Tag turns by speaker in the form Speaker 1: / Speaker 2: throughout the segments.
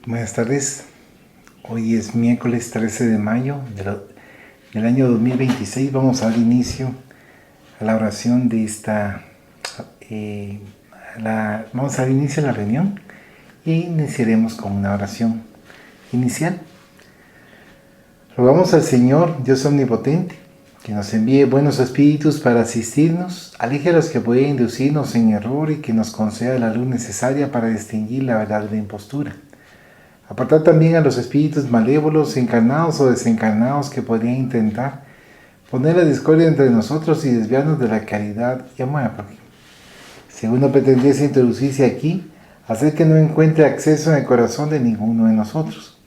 Speaker 1: Buenas tardes, hoy es miércoles 13 de mayo del año 2026. Vamos a dar inicio a la oración de vamos a dar inicio a la reunión y iniciaremos con una oración inicial. Rogamos al Señor, Dios omnipotente, que nos envíe buenos espíritus para asistirnos, aleje a los que pueden inducirnos en error y que nos conceda la luz necesaria para distinguir la verdad de la impostura. Apartar también a los espíritus malévolos, encarnados o desencarnados, que podrían intentar poner la discordia entre nosotros y desviarnos de la caridad y amor al prójimo. Si alguno pretendiese introducirse aquí, hacer que no encuentre acceso en el corazón de ninguno de nosotros.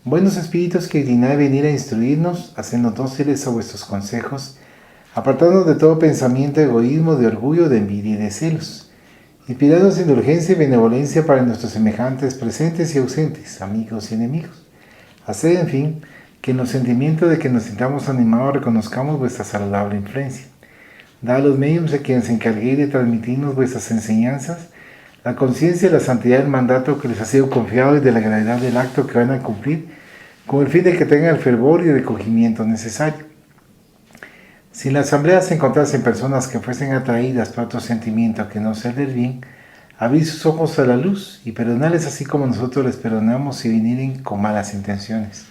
Speaker 1: Buenos espíritus que dignad venir a instruirnos, hacernos dóciles a vuestros consejos, apartarnos de todo pensamiento de egoísmo, de orgullo, de envidia y de celos. Inspirarnos indulgencia y benevolencia para nuestros semejantes presentes y ausentes, amigos y enemigos. Hacer, en fin, que en los sentimientos de que nos sintamos animados reconozcamos vuestra saludable influencia. Dad a los medios a quienes se encarguéis de transmitirnos vuestras enseñanzas, la conciencia de la santidad del mandato que les ha sido confiado y de la gravedad del acto que van a cumplir, con el fin de que tengan el fervor y el recogimiento necesario. Si en la asamblea se encontrasen personas que fuesen atraídas por otro sentimiento que no sea el del bien, abrid sus ojos a la luz y perdonarles así como nosotros les perdonamos si vinieren con malas intenciones.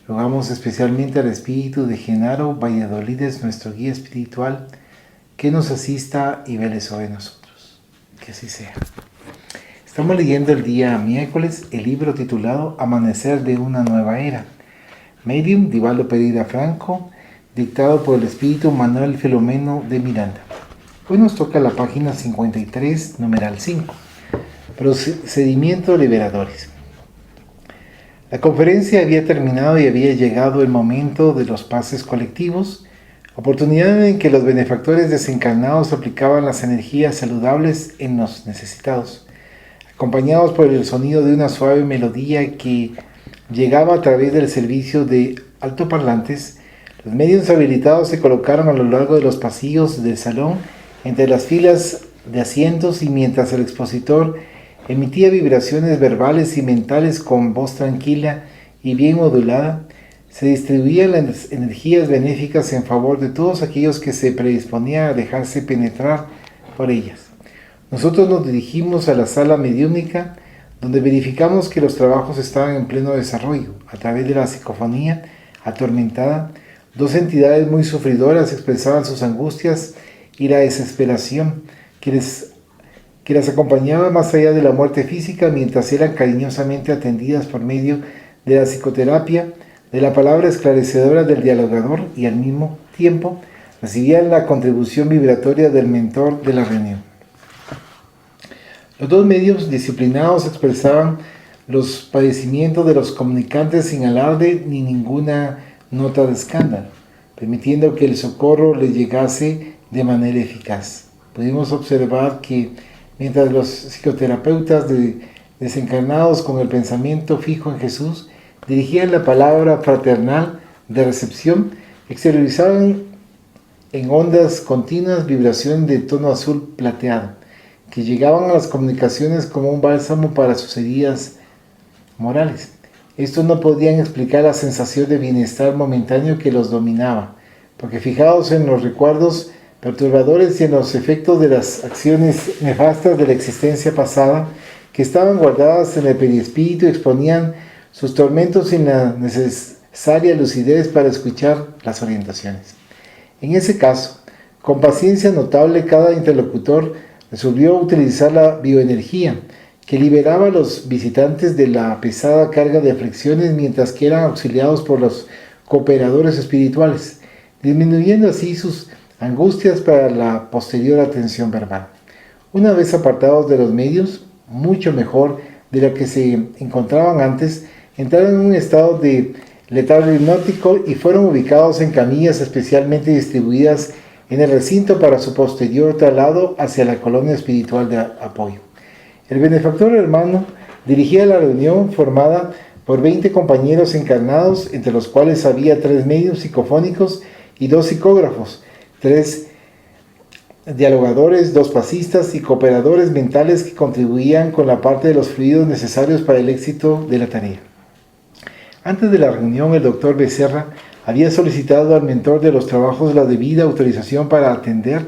Speaker 1: Rogamos especialmente al espíritu de Genaro Valladolides, nuestro guía espiritual, que nos asista y vele sobre nosotros. Que así sea. Estamos leyendo el día miércoles el libro titulado Amanecer de una nueva era. Medium Divaldo Pereira Franco, dictado por el espíritu Manuel Filomeno de Miranda. Hoy nos toca la página 53, numeral 5. Procedimiento liberadores. La conferencia había terminado y había llegado el momento de los pases colectivos, oportunidad en que los benefactores desencarnados aplicaban las energías saludables en los necesitados, acompañados por el sonido de una suave melodía que llegaba a través del servicio de altoparlantes. Los medios habilitados se colocaron a lo largo de los pasillos del salón, entre las filas de asientos, y mientras el expositor emitía vibraciones verbales y mentales con voz tranquila y bien modulada, se distribuían las energías benéficas en favor de todos aquellos que se predisponían a dejarse penetrar por ellas. Nosotros nos dirigimos a la sala mediúnica, donde verificamos que los trabajos estaban en pleno desarrollo. A través de la psicofonía atormentada, dos entidades muy sufridoras expresaban sus angustias y la desesperación que las acompañaba más allá de la muerte física, mientras eran cariñosamente atendidas por medio de la psicoterapia, de la palabra esclarecedora del dialogador, y al mismo tiempo recibían la contribución vibratoria del mentor de la reunión. Los dos medios disciplinados expresaban los padecimientos de los comunicantes sin alarde ni ninguna nota de escándalo, permitiendo que el socorro les llegase de manera eficaz. Pudimos observar que mientras los psicoterapeutas desencarnados con el pensamiento fijo en Jesús dirigían la palabra fraternal de recepción, exteriorizaban en ondas continuas vibraciones de tono azul plateado, que llegaban a las comunicaciones como un bálsamo para sus heridas morales. Estos no podían explicar la sensación de bienestar momentáneo que los dominaba, porque fijados en los recuerdos perturbadores y en los efectos de las acciones nefastas de la existencia pasada, que estaban guardadas en el perispíritu, exponían sus tormentos sin la necesaria lucidez para escuchar las orientaciones. En ese caso, con paciencia notable, cada interlocutor resolvió utilizar la bioenergía, que liberaba a los visitantes de la pesada carga de aflicciones mientras que eran auxiliados por los cooperadores espirituales, disminuyendo así sus angustias para la posterior atención verbal. Una vez apartados de los medios, mucho mejor de la que se encontraban antes, entraron en un estado de letargo hipnótico y fueron ubicados en camillas especialmente distribuidas en el recinto para su posterior traslado hacia la colonia espiritual de apoyo. El benefactor hermano dirigía la reunión formada por 20 compañeros encarnados, entre los cuales había 3 medios psicofónicos y 2 psicógrafos, 3 dialogadores, 2 pasistas y cooperadores mentales que contribuían con la parte de los fluidos necesarios para el éxito de la tarea. Antes de la reunión, el doctor Becerra había solicitado al mentor de los trabajos la debida autorización para atender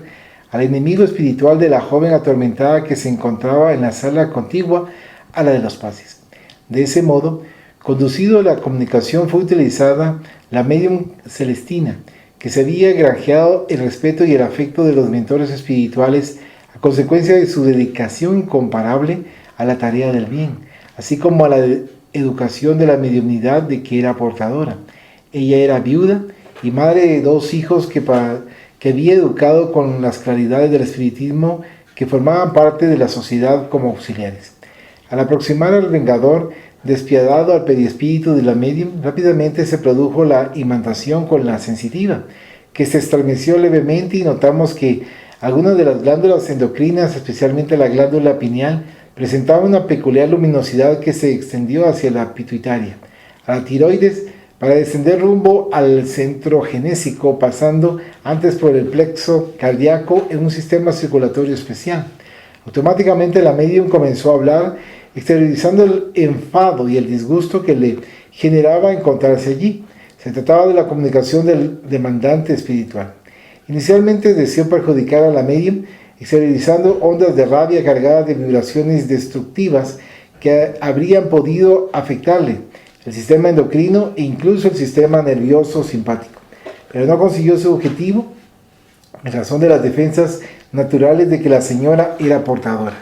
Speaker 1: al enemigo espiritual de la joven atormentada que se encontraba en la sala contigua a la de los pases. De ese modo, conducido a la comunicación, fue utilizada la medium Celestina, que se había granjeado el respeto y el afecto de los mentores espirituales a consecuencia de su dedicación incomparable a la tarea del bien, así como a la educación de la mediunidad de que era portadora. Ella era viuda y madre de 2 hijos que había educado con las claridades del espiritismo, que formaban parte de la sociedad como auxiliares. Al aproximar al vengador despiadado al perispíritu de la medium, rápidamente se produjo la imantación con la sensitiva, que se estremeció levemente, y notamos que algunas de las glándulas endocrinas, especialmente la glándula pineal, presentaba una peculiar luminosidad que se extendió hacia la pituitaria, a la tiroides, para descender rumbo al centro genésico, pasando antes por el plexo cardíaco en un sistema circulatorio especial. Automáticamente la medium comenzó a hablar, exteriorizando el enfado y el disgusto que le generaba encontrarse allí. Se trataba de la comunicación del demandante espiritual. Inicialmente deseó perjudicar a la medium, exteriorizando ondas de rabia cargadas de vibraciones destructivas que habrían podido afectarle el sistema endocrino e incluso el sistema nervioso simpático. Pero no consiguió su objetivo en razón de las defensas naturales de que la señora era portadora.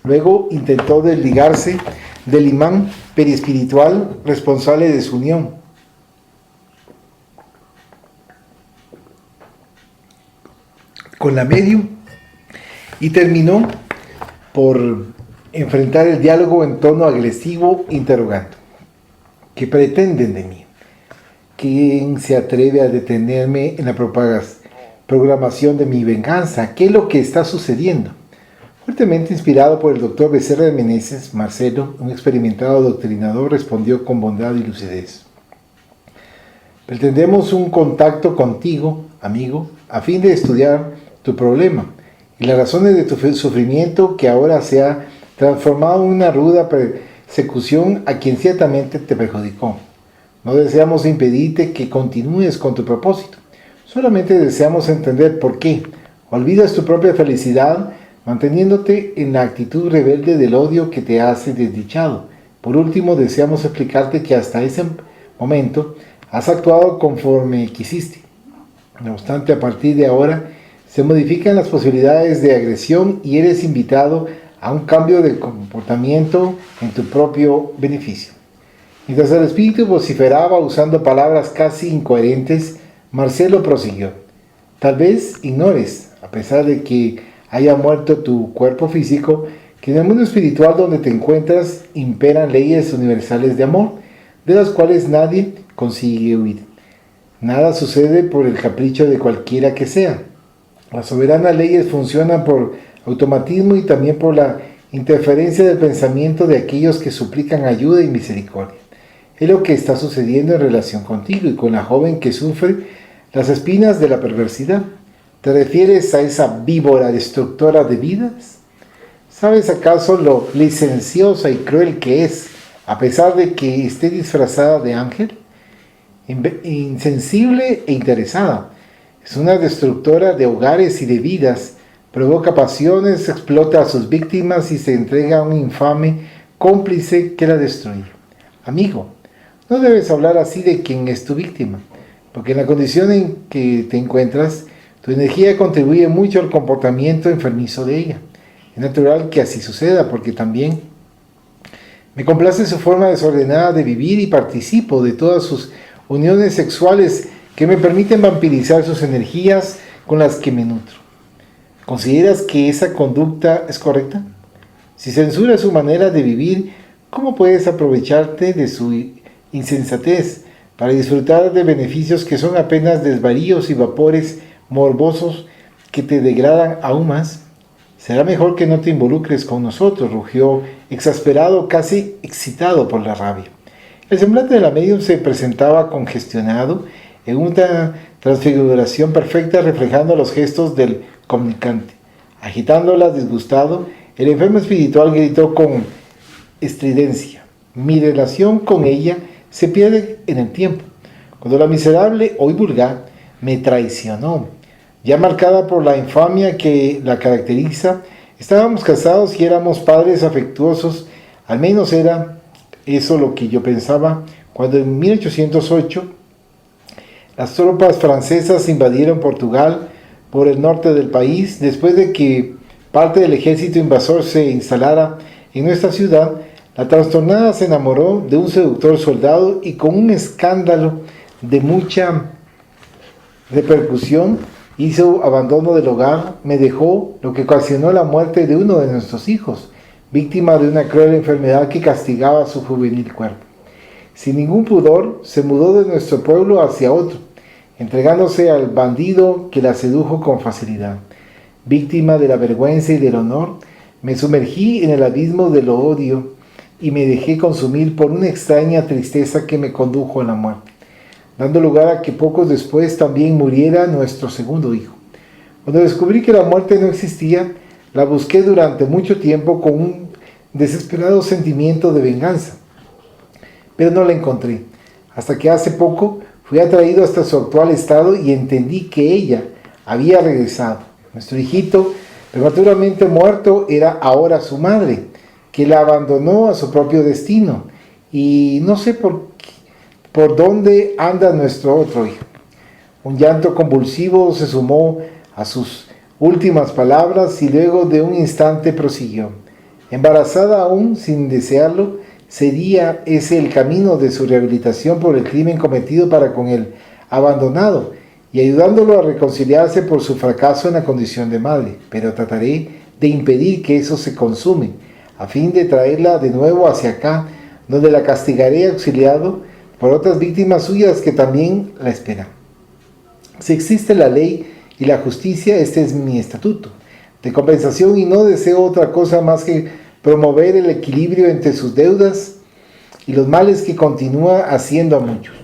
Speaker 1: Luego intentó desligarse del imán perispiritual responsable de su unión. Con la medium, y terminó por enfrentar el diálogo en tono agresivo, interrogando: ¿qué pretenden de mí? ¿Quién se atreve a detenerme en la programación de mi venganza? ¿Qué es lo que está sucediendo? Fuertemente inspirado por el doctor Becerra de Meneses, Marcelo, un experimentado doctrinador, respondió con bondad y lucidez: pretendemos un contacto contigo, amigo, a fin de estudiar tu problema y las razones de tu sufrimiento, que ahora se ha transformado en una ruda persecución a quien ciertamente te perjudicó. No deseamos impedirte que continúes con tu propósito, solamente deseamos entender por qué olvidas tu propia felicidad manteniéndote en la actitud rebelde del odio que te hace desdichado. Por último, deseamos explicarte que hasta ese momento has actuado conforme quisiste. No obstante, a partir de ahora se modifican las posibilidades de agresión y eres invitado a un cambio de comportamiento en tu propio beneficio. Mientras el espíritu vociferaba usando palabras casi incoherentes, Marcelo prosiguió: tal vez ignores, a pesar de que haya muerto tu cuerpo físico, que en el mundo espiritual donde te encuentras imperan leyes universales de amor, de las cuales nadie consigue huir. Nada sucede por el capricho de cualquiera que sea. Las soberanas leyes funcionan por automatismo y también por la interferencia del pensamiento de aquellos que suplican ayuda y misericordia. Es lo que está sucediendo en relación contigo y con la joven que sufre las espinas de la perversidad. ¿Te refieres a esa víbora destructora de vidas? ¿Sabes acaso lo licenciosa y cruel que es, a pesar de que esté disfrazada de ángel? Insensible e interesada. Es una destructora de hogares y de vidas, provoca pasiones, explota a sus víctimas y se entrega a un infame cómplice que la destruye. Amigo, no debes hablar así de quien es tu víctima, porque en la condición en que te encuentras, tu energía contribuye mucho al comportamiento enfermizo de ella. Es natural que así suceda, porque también me complace su forma desordenada de vivir y participo de todas sus uniones sexuales que me permiten vampirizar sus energías con las que me nutro. ¿Consideras que esa conducta es correcta? Si censuras su manera de vivir, ¿cómo puedes aprovecharte de su insensatez para disfrutar de beneficios que son apenas desvaríos y vapores morbosos que te degradan aún más? Será mejor que no te involucres con nosotros, rugió, exasperado, casi excitado por la rabia. El semblante de la medium se presentaba congestionado en una transfiguración perfecta, reflejando los gestos del comunicante. Agitándola, disgustado, el enfermo espiritual gritó con estridencia: mi relación con ella se pierde en el tiempo. Cuando la miserable, hoy vulgar, me traicionó, ya marcada por la infamia que la caracteriza, estábamos casados y éramos padres afectuosos, al menos era eso lo que yo pensaba, cuando en 1808 las tropas francesas invadieron Portugal por el norte del país. Después de que parte del ejército invasor se instalara en nuestra ciudad, la trastornada se enamoró de un seductor soldado y con un escándalo de mucha repercusión hizo abandono del hogar, me dejó, lo que ocasionó la muerte de uno de nuestros hijos, víctima de una cruel enfermedad que castigaba su juvenil cuerpo. Sin ningún pudor, se mudó de nuestro pueblo hacia otro, entregándose al bandido que la sedujo con facilidad. Víctima de la vergüenza y del honor, me sumergí en el abismo del odio y me dejé consumir por una extraña tristeza que me condujo a la muerte, dando lugar a que pocos después también muriera nuestro segundo hijo. Cuando descubrí que la muerte no existía, la busqué durante mucho tiempo con un desesperado sentimiento de venganza, pero no la encontré, hasta que hace poco fui atraído hasta su actual estado y entendí que ella había regresado. Nuestro hijito, prematuramente muerto, era ahora su madre, que la abandonó a su propio destino, y no sé por dónde anda nuestro otro hijo. Un llanto convulsivo se sumó a sus últimas palabras y luego de un instante prosiguió: embarazada aún sin desearlo, ¿sería ese el camino de su rehabilitación por el crimen cometido para con el abandonado y ayudándolo a reconciliarse por su fracaso en la condición de madre? Pero trataré de impedir que eso se consume, a fin de traerla de nuevo hacia acá, donde la castigaré auxiliado por otras víctimas suyas que también la esperan. Si existe la ley y la justicia, este es mi estatuto de compensación, y no deseo otra cosa más que promover el equilibrio entre sus deudas y los males que continúa haciendo a muchos.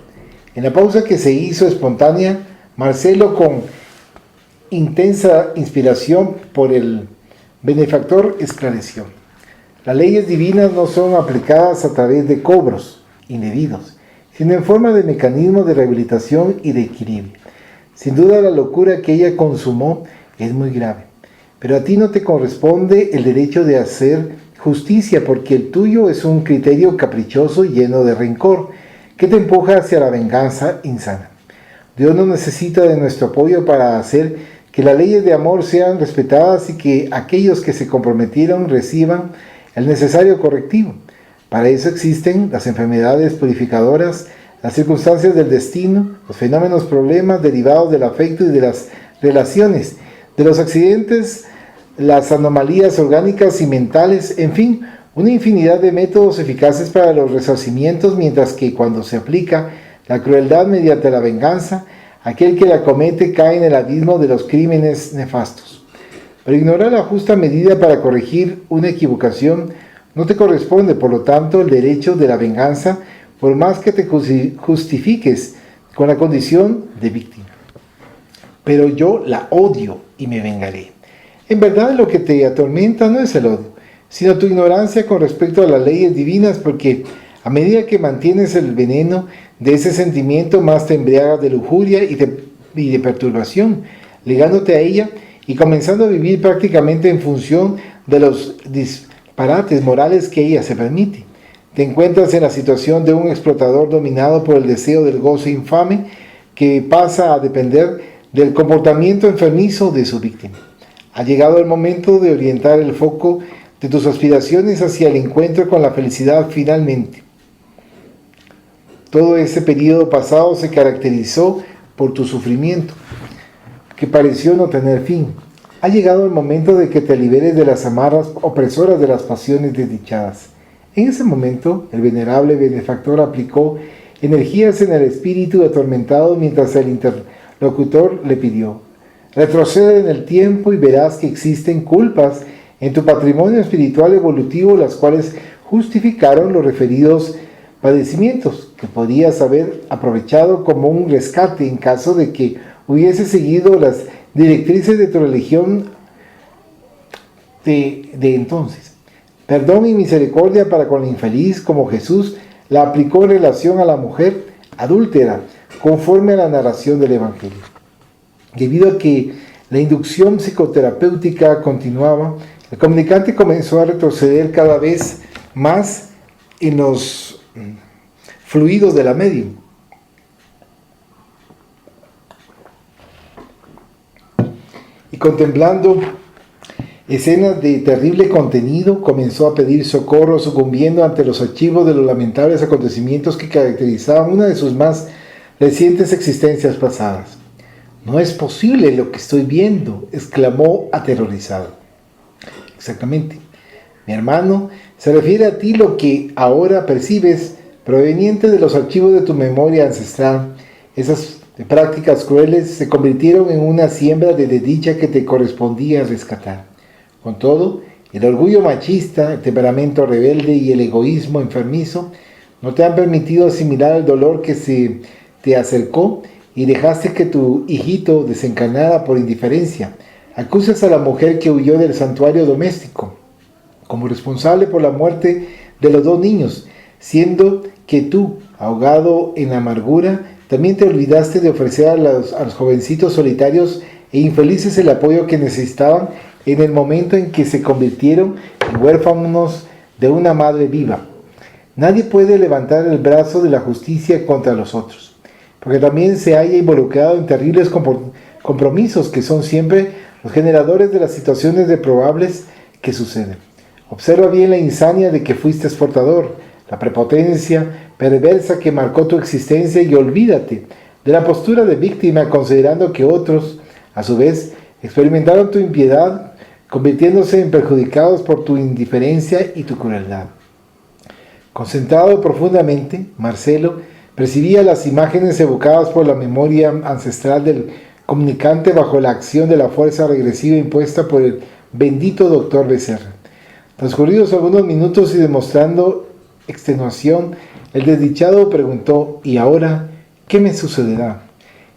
Speaker 1: En la pausa que se hizo espontánea, Marcelo, con intensa inspiración por el benefactor, esclareció: las leyes divinas no son aplicadas a través de cobros indebidos, sino en forma de mecanismo de rehabilitación y de equilibrio. Sin duda la locura que ella consumó es muy grave, pero a ti no te corresponde el derecho de hacer justicia, porque el tuyo es un criterio caprichoso y lleno de rencor, que te empuja hacia la venganza insana. Dios no necesita de nuestro apoyo para hacer que las leyes de amor sean respetadas y que aquellos que se comprometieron reciban el necesario correctivo. Para eso existen las enfermedades purificadoras, las circunstancias del destino, los fenómenos, problemas derivados del afecto y de las relaciones, de los accidentes, las anomalías orgánicas y mentales, en fin, una infinidad de métodos eficaces para los resarcimientos, mientras que cuando se aplica la crueldad mediante la venganza, aquel que la comete cae en el abismo de los crímenes nefastos. Pero ignorar la justa medida para corregir una equivocación no te corresponde, por lo tanto, el derecho de la venganza, por más que te justifiques con la condición de víctima. Pero yo la odio y me vengaré. En verdad, lo que te atormenta no es el odio, sino tu ignorancia con respecto a las leyes divinas, porque a medida que mantienes el veneno de ese sentimiento, más te embriagas de lujuria y de perturbación, ligándote a ella y comenzando a vivir prácticamente en función de los disparates morales que ella se permite. Te encuentras en la situación de un explotador dominado por el deseo del gozo infame, que pasa a depender del comportamiento enfermizo de su víctima. Ha llegado el momento de orientar el foco de tus aspiraciones hacia el encuentro con la felicidad finalmente. Todo ese periodo pasado se caracterizó por tu sufrimiento, que pareció no tener fin. Ha llegado el momento de que te liberes de las amarras opresoras de las pasiones desdichadas. En ese momento, el venerable benefactor aplicó energías en el espíritu atormentado mientras el interlocutor le pidió: retrocede en el tiempo y verás que existen culpas en tu patrimonio espiritual evolutivo, las cuales justificaron los referidos padecimientos, que podías haber aprovechado como un rescate en caso de que hubiese seguido las directrices de tu religión de entonces. Perdón y misericordia para con la infeliz, como Jesús la aplicó en relación a la mujer adúltera, conforme a la narración del Evangelio. Debido a que la inducción psicoterapéutica continuaba, el comunicante comenzó a retroceder cada vez más en los fluidos de la medium. Y contemplando escenas de terrible contenido, comenzó a pedir socorro, sucumbiendo ante los archivos de los lamentables acontecimientos que caracterizaban una de sus más recientes existencias pasadas. «No es posible lo que estoy viendo», exclamó aterrorizado. Exactamente. Mi hermano, se refiere a ti lo que ahora percibes proveniente de los archivos de tu memoria ancestral. Esas prácticas crueles se convirtieron en una siembra de desdicha que te correspondía rescatar. Con todo, el orgullo machista, el temperamento rebelde y el egoísmo enfermizo no te han permitido asimilar el dolor que se te acercó y dejaste que tu hijito desencarnara por indiferencia. Acusas a la mujer que huyó del santuario doméstico como responsable por la muerte de los 2 niños, siendo que tú, ahogado en amargura, también te olvidaste de ofrecer a los jovencitos solitarios e infelices el apoyo que necesitaban en el momento en que se convirtieron en huérfanos de una madre viva. Nadie puede levantar el brazo de la justicia contra los otros, porque también se haya involucrado en terribles compromisos que son siempre los generadores de las situaciones deprobables que suceden. Observa bien la insania de que fuiste exportador, la prepotencia perversa que marcó tu existencia, y olvídate de la postura de víctima, considerando que otros, a su vez, experimentaron tu impiedad, convirtiéndose en perjudicados por tu indiferencia y tu crueldad. Concentrado profundamente, Marcelo percibía las imágenes evocadas por la memoria ancestral del comunicante bajo la acción de la fuerza regresiva impuesta por el bendito doctor Becerra. Transcurridos algunos minutos y demostrando extenuación, el desdichado preguntó: «¿Y ahora qué me sucederá?».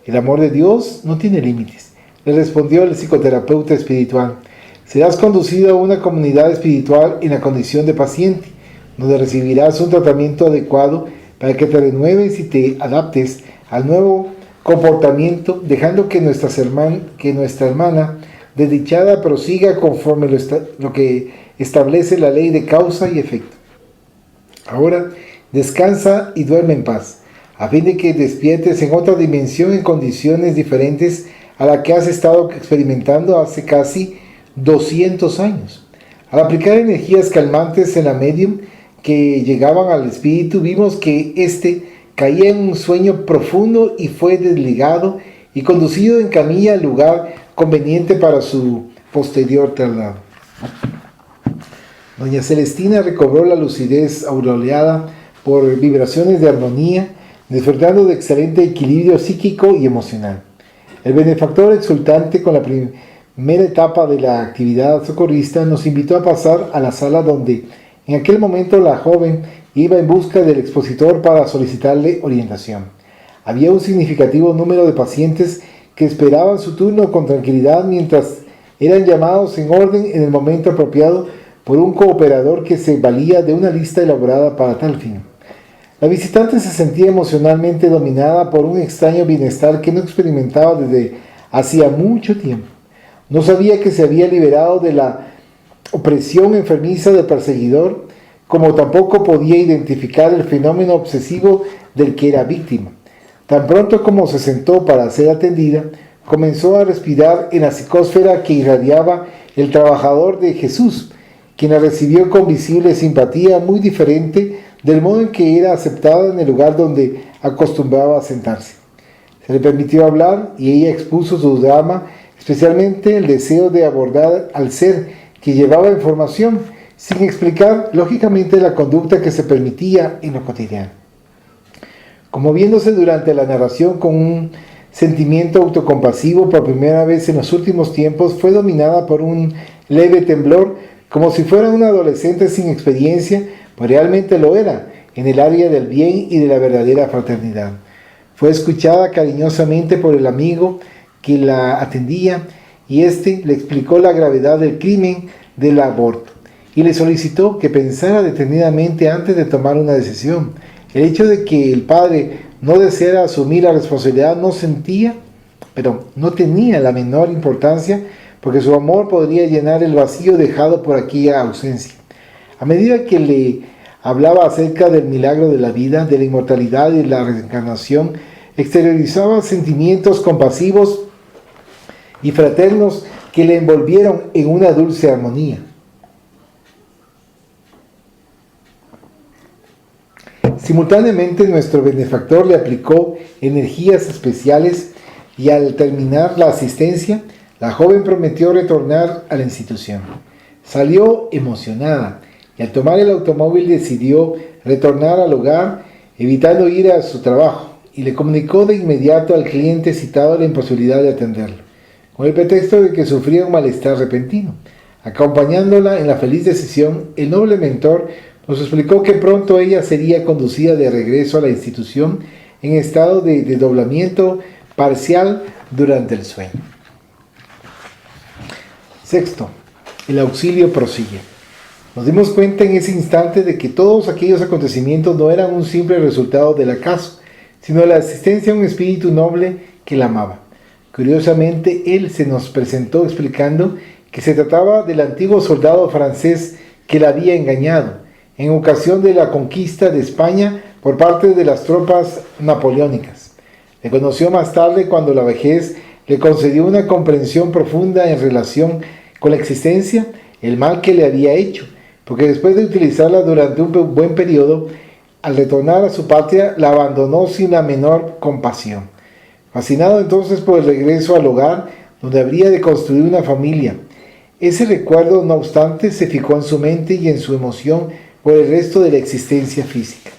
Speaker 1: «El amor de Dios no tiene límites», le respondió el psicoterapeuta espiritual. «Serás conducido a una comunidad espiritual en la condición de paciente, donde recibirás un tratamiento adecuado para que te renueves y te adaptes al nuevo comportamiento, dejando que nuestra hermana desdichada prosiga conforme lo que establece la ley de causa y efecto. Ahora descansa y duerme en paz, a fin de que despiertes en otra dimensión en condiciones diferentes a la que has estado experimentando hace casi 200 años. Al aplicar energías calmantes en la medium que llegaban al espíritu, vimos que éste caía en un sueño profundo y fue desligado y conducido en camilla al lugar conveniente para su posterior traslado. Doña Celestina recobró la lucidez aureolada por vibraciones de armonía, disfrutando de excelente equilibrio psíquico y emocional. El benefactor, exultante con la primera etapa de la actividad socorrista, nos invitó a pasar a la sala donde en aquel momento la joven iba en busca del expositor para solicitarle orientación. Había un significativo número de pacientes que esperaban su turno con tranquilidad mientras eran llamados en orden en el momento apropiado por un cooperador que se valía de una lista elaborada para tal fin. La visitante se sentía emocionalmente dominada por un extraño bienestar que no experimentaba desde hacía mucho tiempo. No sabía que se había liberado de la opresión enfermiza del perseguidor, como tampoco podía identificar el fenómeno obsesivo del que era víctima. Tan pronto como se sentó para ser atendida, comenzó a respirar en la psicósfera que irradiaba el trabajador de Jesús, quien la recibió con visible simpatía, muy diferente del modo en que era aceptada en el lugar donde acostumbraba a sentarse. Se le permitió hablar y ella expuso su drama, especialmente el deseo de abordar al ser que llevaba información, sin explicar lógicamente la conducta que se permitía en lo cotidiano. Conmoviéndose durante la narración con un sentimiento autocompasivo por primera vez en los últimos tiempos, fue dominada por un leve temblor, como si fuera una adolescente sin experiencia, pues realmente lo era, en el área del bien y de la verdadera fraternidad. Fue escuchada cariñosamente por el amigo que la atendía y éste le explicó la gravedad del crimen del aborto y le solicitó que pensara detenidamente antes de tomar una decisión. El hecho de que el padre no deseara asumir la responsabilidad no tenía la menor importancia, porque su amor podría llenar el vacío dejado por aquella ausencia. A medida que le hablaba acerca del milagro de la vida, de la inmortalidad y de la reencarnación, exteriorizaba sentimientos compasivos y fraternos que le envolvieron en una dulce armonía. Simultáneamente, nuestro benefactor le aplicó energías especiales y al terminar la asistencia, la joven prometió retornar a la institución. Salió emocionada y al tomar el automóvil decidió retornar al hogar, evitando ir a su trabajo, y le comunicó de inmediato al cliente citado la imposibilidad de atenderlo, con el pretexto de que sufría un malestar repentino. Acompañándola en la feliz decisión, el noble mentor nos explicó que pronto ella sería conducida de regreso a la institución en estado de desdoblamiento parcial durante el sueño. Sexto, el auxilio prosigue. Nos dimos cuenta en ese instante de que todos aquellos acontecimientos no eran un simple resultado del acaso, sino la existencia de un espíritu noble que la amaba. Curiosamente, él se nos presentó explicando que se trataba del antiguo soldado francés que la había engañado en ocasión de la conquista de España por parte de las tropas napoleónicas. Le conoció más tarde cuando la vejez le concedió una comprensión profunda en relación con la existencia, el mal que le había hecho, porque después de utilizarla durante un buen periodo, al retornar a su patria, la abandonó sin la menor compasión. Fascinado entonces por el regreso al hogar, donde habría de construir una familia, ese recuerdo, no obstante, se fijó en su mente y en su emoción por el resto de la existencia física.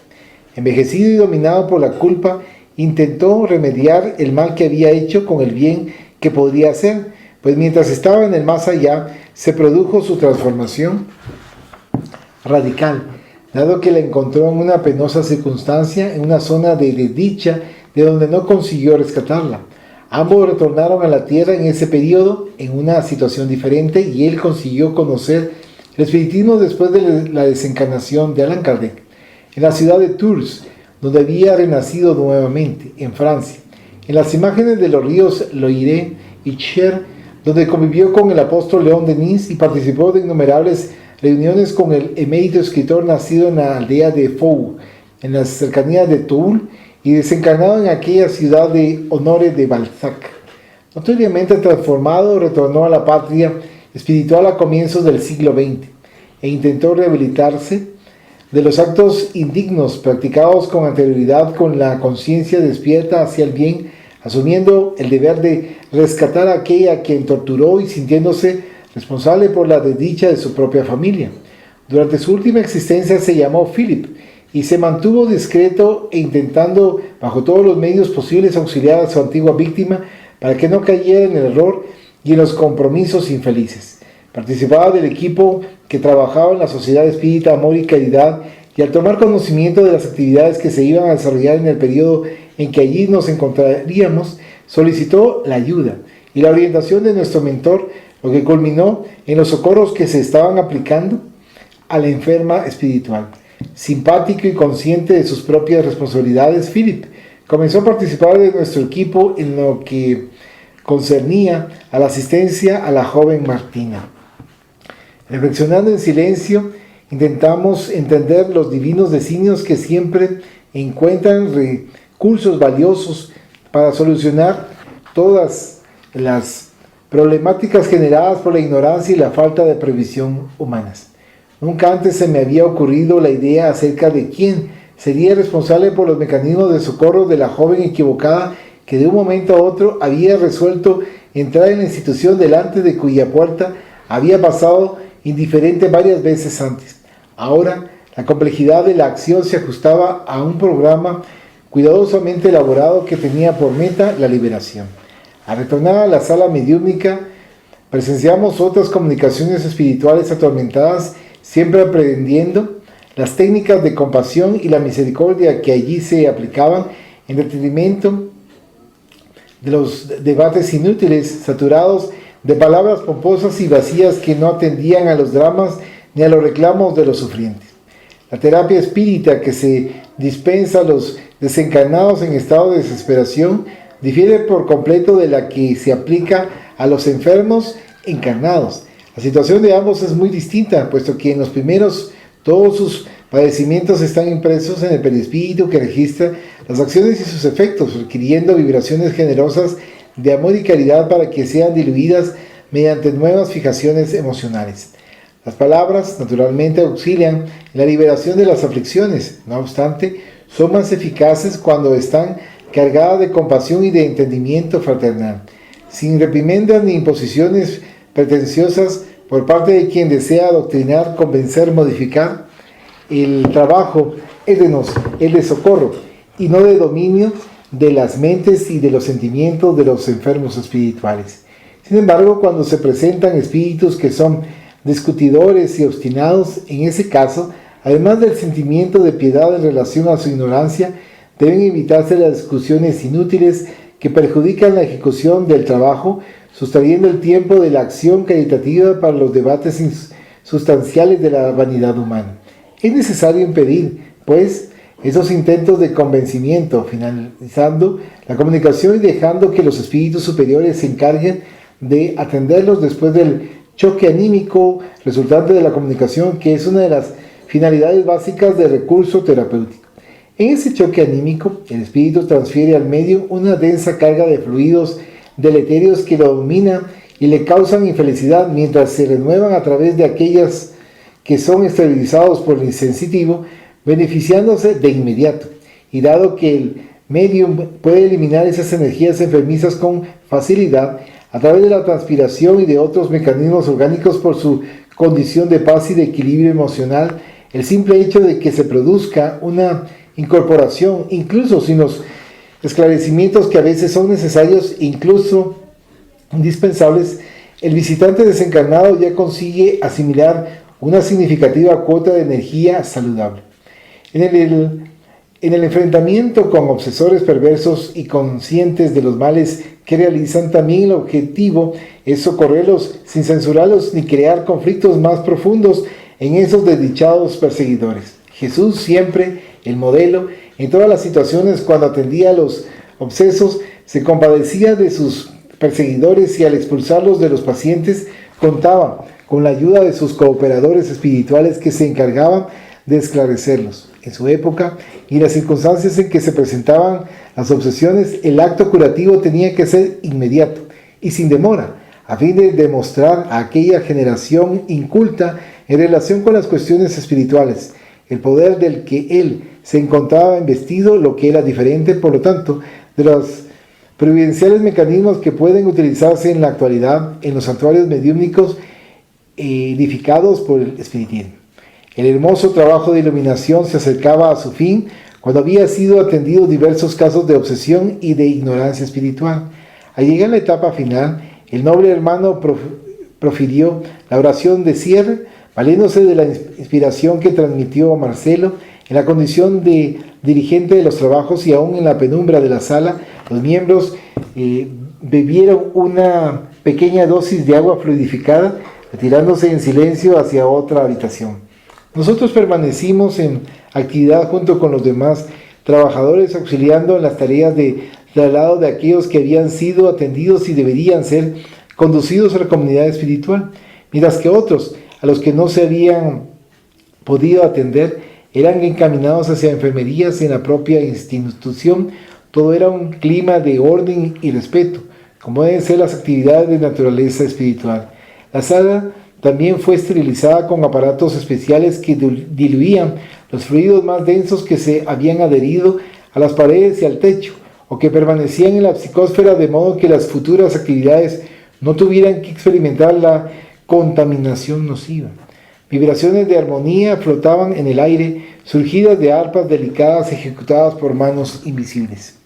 Speaker 1: Envejecido y dominado por la culpa, intentó remediar el mal que había hecho con el bien que podría hacer, pues mientras estaba en el más allá, se produjo su transformación radical, dado que la encontró en una penosa circunstancia, en una zona de desdicha, de donde no consiguió rescatarla. Ambos retornaron a la tierra en ese periodo, en una situación diferente, y él consiguió conocer el espiritismo después de la desencarnación de Allan Kardec, en la ciudad de Tours, donde había renacido nuevamente, en Francia, en las imágenes de los ríos Loire y Cher, donde convivió con el apóstol León Denis y participó de innumerables reuniones con el emérito escritor nacido en la aldea de Fou, en las cercanías de Toul, y desencarnado en aquella ciudad de Honore de Balzac. Notoriamente transformado, retornó a la patria espiritual a comienzos del siglo XX e intentó rehabilitarse de los actos indignos practicados con anterioridad con la conciencia despierta hacia el bien, asumiendo el deber de rescatar a aquella a quien torturó y sintiéndose responsable por la desdicha de su propia familia. Durante su última existencia se llamó Philip y se mantuvo discreto e intentando bajo todos los medios posibles auxiliar a su antigua víctima para que no cayera en el error y en los compromisos infelices. Participaba del equipo que trabajaba en la Sociedad Espírita Amor y Caridad, y al tomar conocimiento de las actividades que se iban a desarrollar en el periodo en que allí nos encontraríamos, solicitó la ayuda y la orientación de nuestro mentor, lo que culminó en los socorros que se estaban aplicando a la enferma espiritual. Simpático y consciente de sus propias responsabilidades, Philip comenzó a participar de nuestro equipo en lo que concernía a la asistencia a la joven Martina. Reflexionando en silencio, intentamos entender los divinos designios que siempre encuentran recursos valiosos para solucionar todas las problemáticas generadas por la ignorancia y la falta de previsión humanas. Nunca antes se me había ocurrido la idea acerca de quién sería responsable por los mecanismos de socorro de la joven equivocada que de un momento a otro había resuelto entrar en la institución delante de cuya puerta había pasado indiferente varias veces antes. Ahora, la complejidad de la acción se ajustaba a un programa cuidadosamente elaborado que tenía por meta la liberación. Al retornar a la sala mediúmnica, presenciamos otras comunicaciones espirituales atormentadas, siempre aprendiendo las técnicas de compasión y la misericordia que allí se aplicaban en detrimento de los debates inútiles, saturados de palabras pomposas y vacías que no atendían a los dramas ni a los reclamos de los sufrientes. La terapia espírita que se dispensa a los desencarnados en estado de desesperación difiere por completo de la que se aplica a los enfermos encarnados. La situación de ambos es muy distinta, puesto que en los primeros todos sus padecimientos están impresos en el perispíritu que registra las acciones y sus efectos, requiriendo vibraciones generosas de amor y caridad para que sean diluidas mediante nuevas fijaciones emocionales. Las palabras, naturalmente, auxilian en la liberación de las aflicciones. No obstante, son más eficaces cuando están cargadas de compasión y de entendimiento fraternal, sin reprimendas ni imposiciones pretenciosas por parte de quien desea adoctrinar, convencer, modificar. El trabajo es de socorro y no de dominio de las mentes y de los sentimientos de los enfermos espirituales. Sin embargo, cuando se presentan espíritus que son discutidores y obstinados, en ese caso, además del sentimiento de piedad en relación a su ignorancia, deben evitarse las discusiones inútiles que perjudican la ejecución del trabajo, sustrayendo el tiempo de la acción caritativa para los debates sustanciales de la vanidad humana. Es necesario impedir, pues, esos intentos de convencimiento, finalizando la comunicación y dejando que los espíritus superiores se encarguen de atenderlos después del choque anímico resultante de la comunicación, que es una de las finalidades básicas del recurso terapéutico. En ese choque anímico, el espíritu transfiere al medio una densa carga de fluidos deleterios que lo dominan y le causan infelicidad, mientras se renuevan a través de aquellas que son esterilizados por el insensitivo, beneficiándose de inmediato. Y dado que el medium puede eliminar esas energías enfermizas con facilidad, a través de la transpiración y de otros mecanismos orgánicos por su condición de paz y de equilibrio emocional, el simple hecho de que se produzca una incorporación, incluso sin los esclarecimientos que a veces son necesarios, incluso indispensables, el visitante desencarnado ya consigue asimilar una significativa cuota de energía saludable. En el enfrentamiento con obsesores perversos y conscientes de los males que realizan, también el objetivo es socorrerlos sin censurarlos ni crear conflictos más profundos en esos desdichados perseguidores. Jesús, siempre el modelo, en todas las situaciones cuando atendía a los obsesos, se compadecía de sus perseguidores y al expulsarlos de los pacientes contaba con la ayuda de sus cooperadores espirituales que se encargaban de esclarecerlos. En su época y las circunstancias en que se presentaban las obsesiones, el acto curativo tenía que ser inmediato y sin demora, a fin de demostrar a aquella generación inculta en relación con las cuestiones espirituales el poder del que él se encontraba investido, lo que era diferente, por lo tanto, de los providenciales mecanismos que pueden utilizarse en la actualidad en los santuarios mediúmnicos edificados por el espiritismo. El hermoso trabajo de iluminación se acercaba a su fin cuando había sido atendido diversos casos de obsesión y de ignorancia espiritual. Al llegar a la etapa final, el noble hermano profirió la oración de cierre, valiéndose de la inspiración que transmitió Marcelo. En la condición de dirigente de los trabajos y aún en la penumbra de la sala, los miembros bebieron una pequeña dosis de agua fluidificada, retirándose en silencio hacia otra habitación. Nosotros permanecimos en actividad junto con los demás trabajadores, auxiliando en las tareas de traslado de aquellos que habían sido atendidos y deberían ser conducidos a la comunidad espiritual, mientras que otros, a los que no se habían podido atender, eran encaminados hacia enfermerías en la propia institución. Todo era un clima de orden y respeto, como deben ser las actividades de naturaleza espiritual. La sala también fue esterilizada con aparatos especiales que diluían los fluidos más densos que se habían adherido a las paredes y al techo, o que permanecían en la psicósfera, de modo que las futuras actividades no tuvieran que experimentar la contaminación nociva. Vibraciones de armonía flotaban en el aire, surgidas de arpas delicadas ejecutadas por manos invisibles.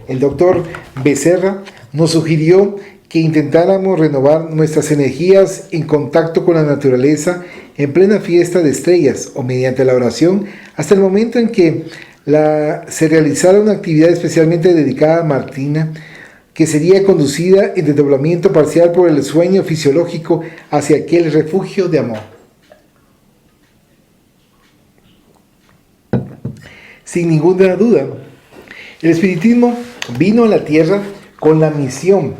Speaker 1: El doctor Becerra nos sugirió que intentáramos renovar nuestras energías en contacto con la naturaleza en plena fiesta de estrellas o mediante la oración, hasta el momento en que se realizara una actividad especialmente dedicada a Martina, que sería conducida en desdoblamiento parcial por el sueño fisiológico hacia aquel refugio de amor. Sin ninguna duda, el espiritismo vino a la tierra con la misión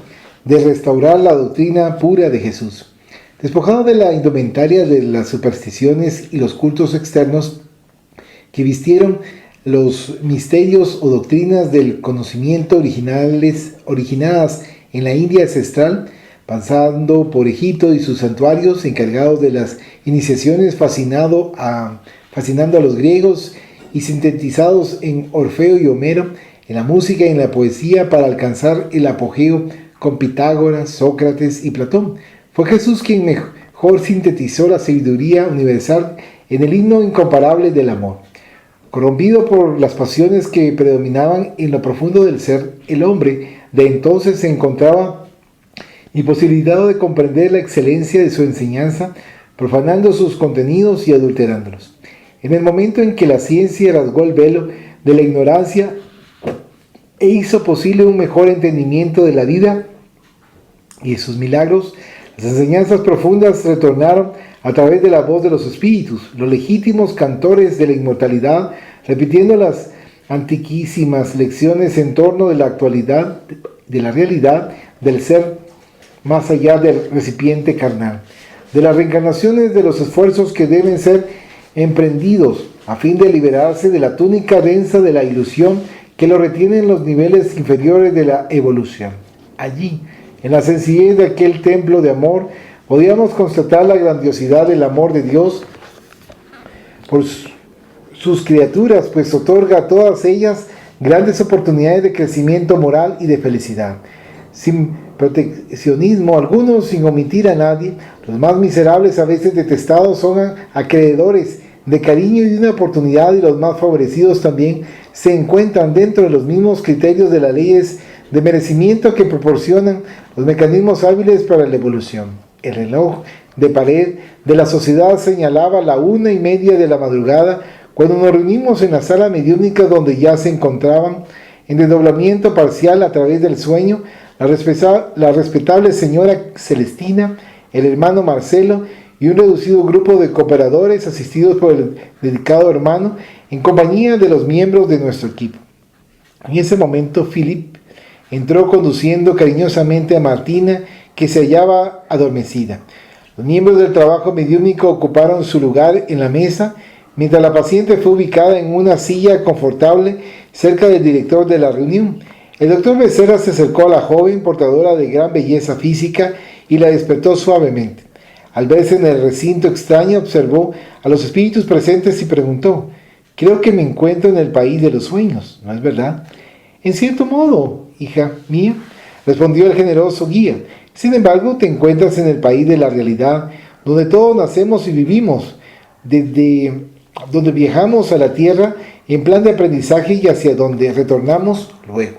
Speaker 1: de restaurar la doctrina pura de Jesús. Despojado de la indumentaria de las supersticiones y los cultos externos que vistieron los misterios o doctrinas del conocimiento originadas en la India ancestral, pasando por Egipto y sus santuarios encargados de las iniciaciones, fascinando a los griegos y sintetizados en Orfeo y Homero, en la música y en la poesía para alcanzar el apogeo con Pitágoras, Sócrates y Platón. Fue Jesús quien mejor sintetizó la sabiduría universal en el himno incomparable del amor. Corrompido por las pasiones que predominaban en lo profundo del ser, el hombre de entonces se encontraba imposibilitado de comprender la excelencia de su enseñanza, profanando sus contenidos y adulterándolos. En el momento en que la ciencia rasgó el velo de la ignorancia e hizo posible un mejor entendimiento de la vida y de sus milagros, las enseñanzas profundas retornaron a través de la voz de los espíritus, los legítimos cantores de la inmortalidad, repitiendo las antiquísimas lecciones en torno de la actualidad, de la realidad del ser más allá del recipiente carnal, de las reencarnaciones, de los esfuerzos que deben ser emprendidos a fin de liberarse de la túnica densa de la ilusión que lo retiene en los niveles inferiores de la evolución. Allí, en la sencillez de aquel templo de amor, podíamos constatar la grandiosidad del amor de Dios por sus criaturas, pues otorga a todas ellas grandes oportunidades de crecimiento moral y de felicidad. Sin proteccionismo alguno, sin omitir a nadie, los más miserables, a veces detestados, son acreedores de cariño y de una oportunidad, y los más favorecidos también se encuentran dentro de los mismos criterios de las leyes de merecimiento que proporcionan los mecanismos hábiles para la evolución. El reloj de pared de la sociedad señalaba la 1:30 de la madrugada cuando nos reunimos en la sala mediúnica, donde ya se encontraban en desdoblamiento parcial a través del sueño la respetable señora Celestina, el hermano Marcelo y un reducido grupo de cooperadores asistidos por el dedicado hermano en compañía de los miembros de nuestro equipo. En ese momento Philip entró conduciendo cariñosamente a Martina, que se hallaba adormecida. Los miembros del trabajo mediúnico ocuparon su lugar en la mesa, mientras la paciente fue ubicada en una silla confortable cerca del director de la reunión. El doctor Becerra se acercó a la joven, portadora de gran belleza física, y la despertó suavemente. Al verse en el recinto extraño, observó a los espíritus presentes y preguntó: «Creo que me encuentro en el país de los sueños, ¿no es verdad?». «En cierto modo, hija mía», respondió el generoso guía. «Sin embargo, te encuentras en el país de la realidad, donde todos nacemos y vivimos, desde donde viajamos a la tierra en plan de aprendizaje y hacia donde retornamos luego».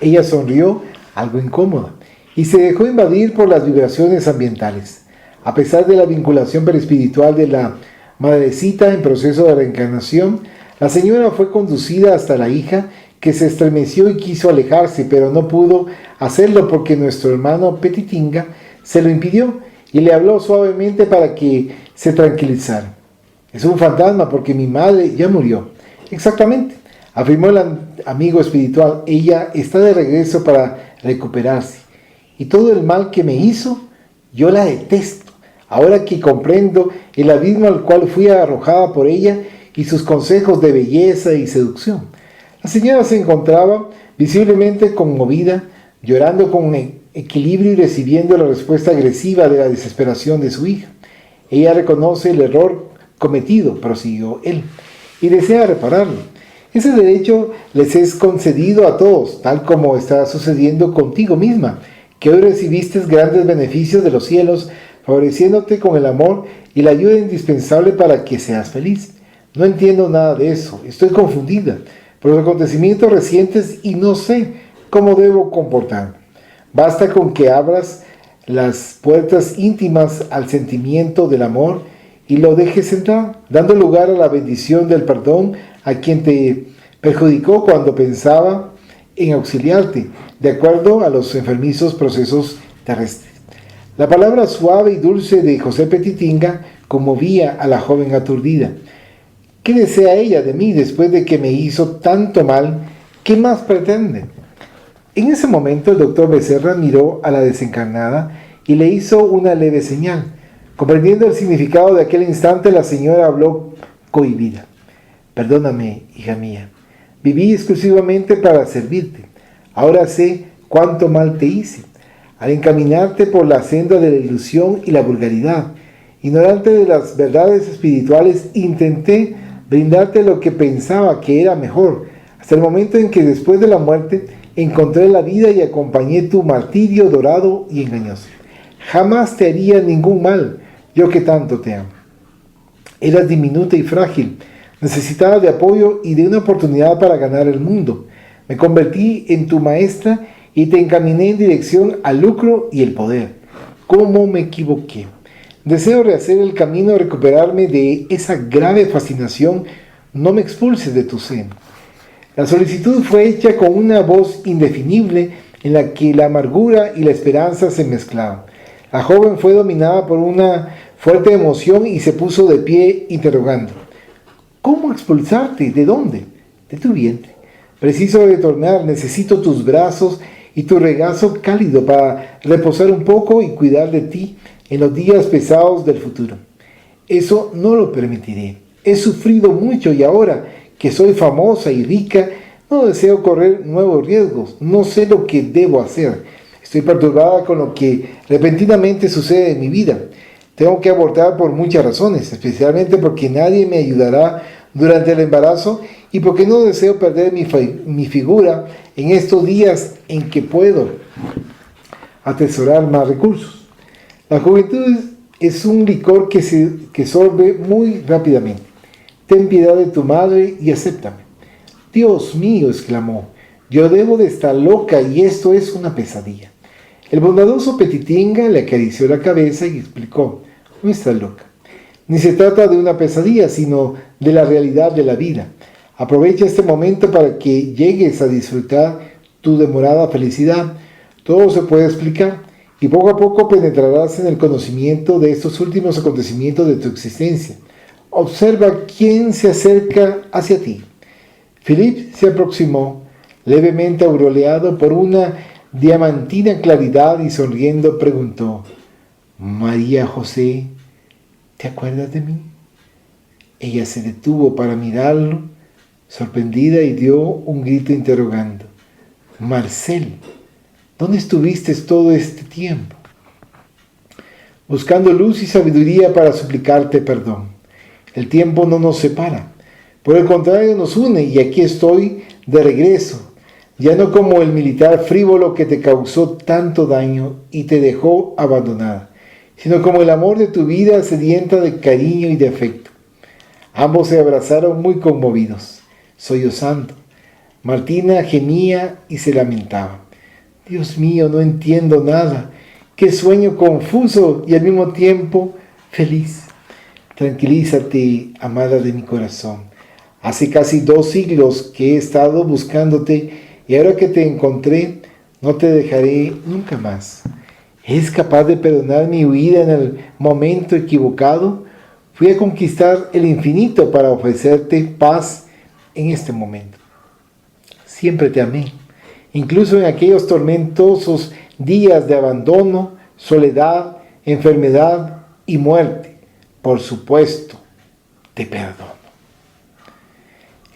Speaker 1: Ella sonrió, algo incómoda, y se dejó invadir por las vibraciones ambientales. A pesar de la vinculación perispiritual de la madrecita en proceso de reencarnación, la señora fue conducida hasta la hija, que se estremeció y quiso alejarse, pero no pudo hacerlo porque nuestro hermano Petitinga se lo impidió y le habló suavemente para que se tranquilizara. «Es un fantasma porque mi madre ya murió». «Exactamente», afirmó el amigo espiritual. «Ella está de regreso para recuperarse. Y todo el mal que me hizo, yo la detesto, ahora que comprendo el abismo al cual fui arrojada por ella y sus consejos de belleza y seducción». La señora se encontraba visiblemente conmovida, llorando con equilibrio y recibiendo la respuesta agresiva de la desesperación de su hija. «Ella reconoce el error cometido», prosiguió él, «y desea repararlo. Ese derecho les es concedido a todos, tal como está sucediendo contigo misma, que hoy recibiste grandes beneficios de los cielos, favoreciéndote con el amor y la ayuda indispensable para que seas feliz. No entiendo nada de eso, estoy confundida por los acontecimientos recientes y no sé cómo debo comportarme. Basta con que abras las puertas íntimas al sentimiento del amor y lo dejes entrar, dando lugar a la bendición del perdón a quien te perjudicó cuando pensaba en auxiliarte, de acuerdo a los enfermizos procesos terrestres. La palabra suave y dulce de José Petitinga conmovía a la joven aturdida. ¿Qué desea ella de mí después de que me hizo tanto mal? ¿Qué más pretende? En ese momento el doctor Becerra miró a la desencarnada y le hizo una leve señal. Comprendiendo el significado de aquel instante, la señora habló cohibida. Perdóname, hija mía. Viví exclusivamente para servirte. Ahora sé cuánto mal te hice. Al encaminarte por la senda de la ilusión y la vulgaridad, ignorante de las verdades espirituales, intenté brindarte lo que pensaba que era mejor, hasta el momento en que después de la muerte encontré la vida y acompañé tu martirio dorado y engañoso. Jamás te haría ningún mal, yo que tanto te amo. Eras diminuta y frágil, necesitaba de apoyo y de una oportunidad para ganar el mundo. Me convertí en tu maestra y te encaminé en dirección al lucro y el poder. ¿Cómo me equivoqué? Deseo rehacer el camino, recuperarme de esa grave fascinación. No me expulses de tu seno. La solicitud fue hecha con una voz indefinible en la que la amargura y la esperanza se mezclaban. La joven fue dominada por una fuerte emoción y se puso de pie interrogando. ¿Cómo expulsarte? ¿De dónde? De tu vientre. Preciso retornar, necesito tus brazos y tu regazo cálido para reposar un poco y cuidar de ti en los días pesados del futuro. Eso no lo permitiré. He sufrido mucho y ahora que soy famosa y rica, no deseo correr nuevos riesgos. No sé lo que debo hacer. Estoy perturbada con lo que repentinamente sucede en mi vida. Tengo que abortar por muchas razones, especialmente porque nadie me ayudará durante el embarazo y porque no deseo perder mi figura en estos días en que puedo atesorar más recursos. La juventud es un licor que sorbe muy rápidamente. Ten piedad de tu madre y acéptame. Dios mío, exclamó, yo debo de estar loca y esto es una pesadilla. El bondadoso Petitinga le acarició la cabeza y explicó, no estás loca. Ni se trata de una pesadilla, sino de la realidad de la vida. Aprovecha este momento para que llegues a disfrutar tu demorada felicidad. Todo se puede explicar y poco a poco penetrarás en el conocimiento de estos últimos acontecimientos de tu existencia. Observa quién se acerca hacia ti. Philippe se aproximó, levemente aureoleado por una diamantina claridad y sonriendo preguntó, María José, ¿te acuerdas de mí? Ella se detuvo para mirarlo, sorprendida, y dio un grito interrogando. Marcel, ¿dónde estuviste todo este tiempo? Buscando luz y sabiduría para suplicarte perdón. El tiempo no nos separa. Por el contrario, nos une y aquí estoy de regreso. Ya no como el militar frívolo que te causó tanto daño y te dejó abandonada, sino como el amor de tu vida sedienta de cariño y de afecto. Ambos se abrazaron muy conmovidos, sollozando. Martina gemía y se lamentaba. Dios mío, no entiendo nada. Qué sueño confuso y al mismo tiempo feliz. Tranquilízate, amada de mi corazón. Hace casi 2 siglos que he estado buscándote y ahora que te encontré, no te dejaré nunca más. ¿Es capaz de perdonar mi huida en el momento equivocado? Fui a conquistar el infinito para ofrecerte paz en este momento. Siempre te amé, incluso en aquellos tormentosos días de abandono, soledad, enfermedad y muerte. Por supuesto, te perdono.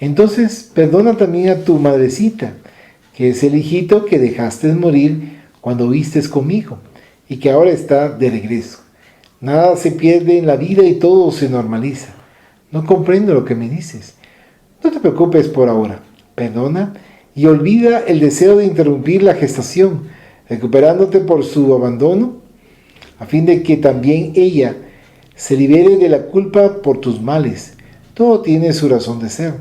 Speaker 1: Entonces, perdona también a tu madrecita, que es el hijito que dejaste morir cuando vistes conmigo y que ahora está de regreso. Nada se pierde en la vida y todo se normaliza. No comprendo lo que me dices. No te preocupes por ahora. Perdona y olvida el deseo de interrumpir la gestación, recuperándote por su abandono, a fin de que también ella se libere de la culpa por tus males. Todo tiene su razón de ser.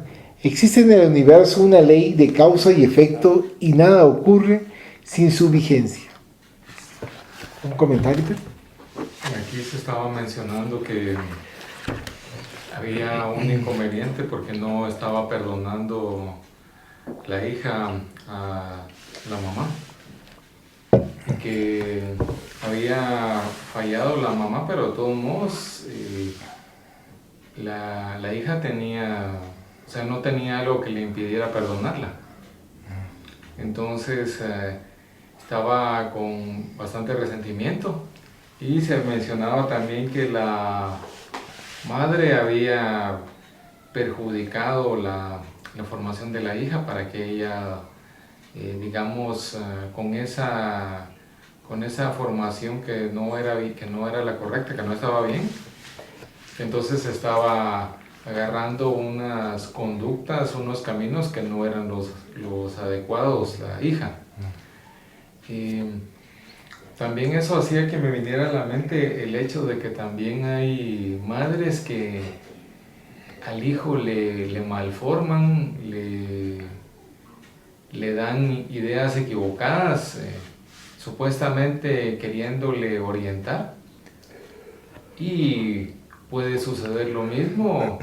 Speaker 1: Existe en el universo una ley de causa y efecto y nada ocurre sin su vigencia. ¿Un comentario?
Speaker 2: Aquí se estaba mencionando que había un inconveniente porque no estaba perdonando la hija a la mamá, que había fallado la mamá, pero de todos modos la hija tenía, o sea, no tenía algo que le impidiera perdonarla. Entonces estaba con bastante resentimiento, y se mencionaba también que la madre había perjudicado la formación de la hija para que ella, digamos, con esa formación que no era la correcta, que no estaba bien, entonces estaba agarrando unas conductas, unos caminos que no eran los adecuados, la hija. También eso hacía que me viniera a la mente el hecho de que también hay madres que al hijo le malforman, le dan ideas equivocadas, supuestamente queriéndole orientar. Y puede suceder lo mismo,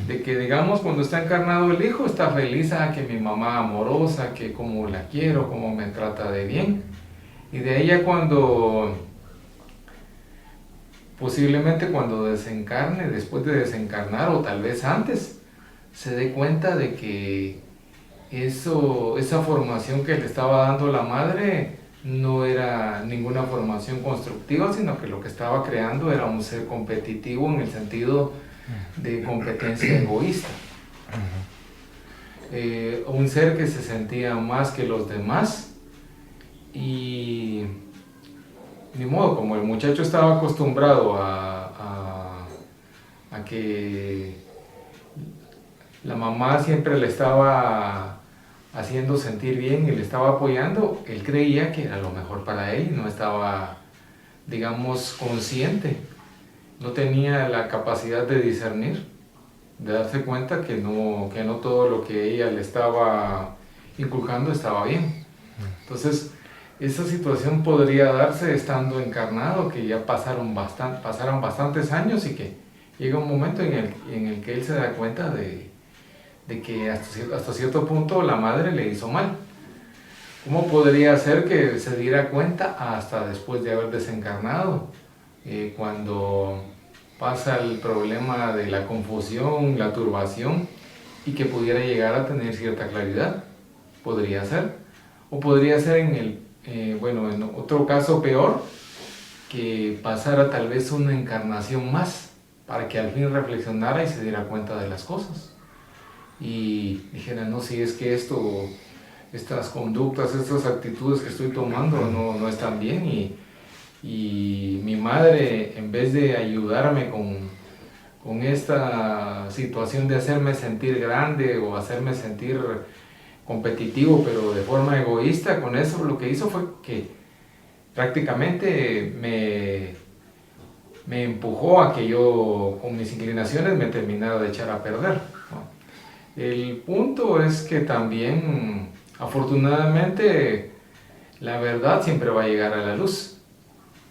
Speaker 2: de que digamos cuando está encarnado el hijo está feliz, que mi mamá amorosa, que como la quiero, como me trata de bien. Y de ella posiblemente cuando desencarne, después de desencarnar o tal vez antes, se dé cuenta de que esa formación que le estaba dando la madre no era ninguna formación constructiva, sino que lo que estaba creando era un ser competitivo en el sentido de competencia egoísta. Un ser que se sentía más que los demás, y ni modo, como el muchacho estaba acostumbrado a que la mamá siempre le estaba haciendo sentir bien y le estaba apoyando, él creía que era lo mejor para él y no estaba, digamos, consciente, no tenía la capacidad de discernir, de darse cuenta que no todo lo que ella le estaba inculcando estaba bien. Entonces, esa situación podría darse estando encarnado, que ya pasaron bastantes años, y que llega un momento en el que él se da cuenta de que hasta cierto punto la madre le hizo mal. ¿Cómo podría ser que se diera cuenta hasta después de haber desencarnado? Cuando pasa el problema de la confusión, la turbación, y que pudiera llegar a tener cierta claridad. Podría ser. O podría ser en otro caso peor, que pasara tal vez una encarnación más para que al fin reflexionara y se diera cuenta de las cosas. Y dijera, no, si es que estas conductas, estas actitudes que estoy tomando no están bien, y mi madre, en vez de ayudarme con esta situación de hacerme sentir grande o hacerme sentir competitivo, pero de forma egoísta, con eso lo que hizo fue que prácticamente me empujó a que yo, con mis inclinaciones, me terminara de echar a perder, ¿no? El punto es que también, afortunadamente, la verdad siempre va a llegar a la luz.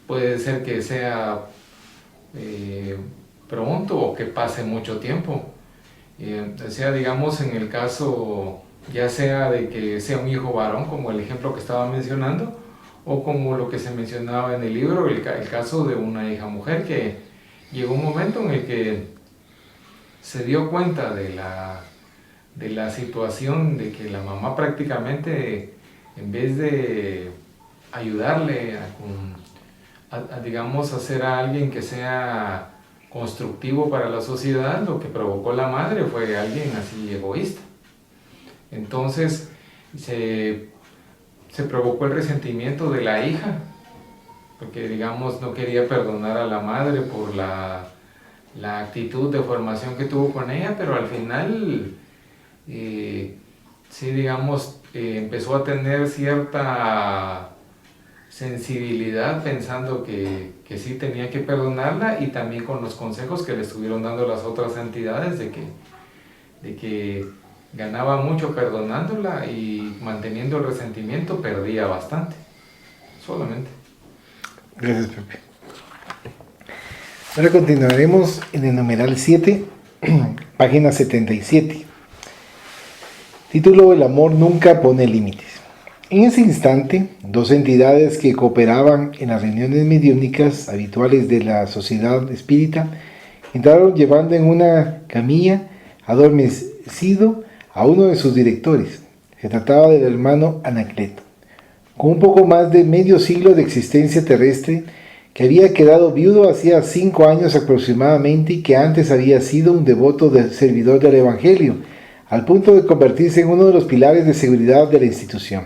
Speaker 2: Puede ser que sea pronto o que pase mucho tiempo. Sea, digamos, en el caso, ya sea de que sea un hijo varón, como el ejemplo que estaba mencionando, o como lo que se mencionaba en el libro, el caso de una hija mujer que llegó un momento en el que se dio cuenta de la situación de que la mamá prácticamente, en vez de ayudarle digamos, a ser a alguien que sea constructivo para la sociedad, lo que provocó la madre fue alguien así egoísta. Entonces se provocó el resentimiento de la hija, porque, digamos, no quería perdonar a la madre por la actitud de formación que tuvo con ella, pero al final sí, digamos, empezó a tener cierta sensibilidad, pensando que sí tenía que perdonarla, y también con los consejos que le estuvieron dando las otras entidades de que ganaba mucho perdonándola, y manteniendo el resentimiento perdía bastante, solamente.
Speaker 1: Gracias, Pepe. Ahora continuaremos en el numeral 7, página 77. Título: El amor nunca pone límites. En ese instante, dos entidades que cooperaban en las reuniones mediúnicas habituales de la sociedad espírita entraron llevando en una camilla adormecido a uno de sus directores. Se trataba del hermano Anacleto, con un poco más de medio siglo de existencia terrestre, que había quedado viudo hacía 5 años aproximadamente y que antes había sido un devoto servidor del Evangelio, al punto de convertirse en uno de los pilares de seguridad de la institución.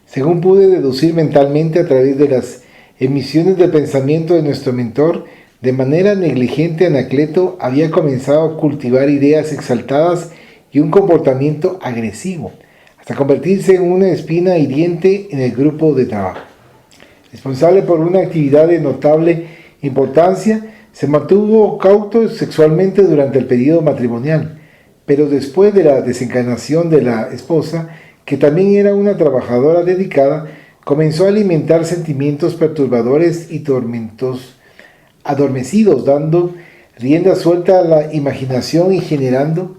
Speaker 1: Según pude deducir mentalmente a través de las emisiones del pensamiento de nuestro mentor, de manera negligente Anacleto había comenzado a cultivar ideas exaltadas y un comportamiento agresivo, hasta convertirse en una espina hiriente en el grupo de trabajo. Responsable por una actividad de notable importancia, se mantuvo cauto sexualmente durante el periodo matrimonial, pero después de la desencarnación de la esposa, que también era una trabajadora dedicada, comenzó a alimentar sentimientos perturbadores y tormentos adormecidos, dando rienda suelta a la imaginación y generando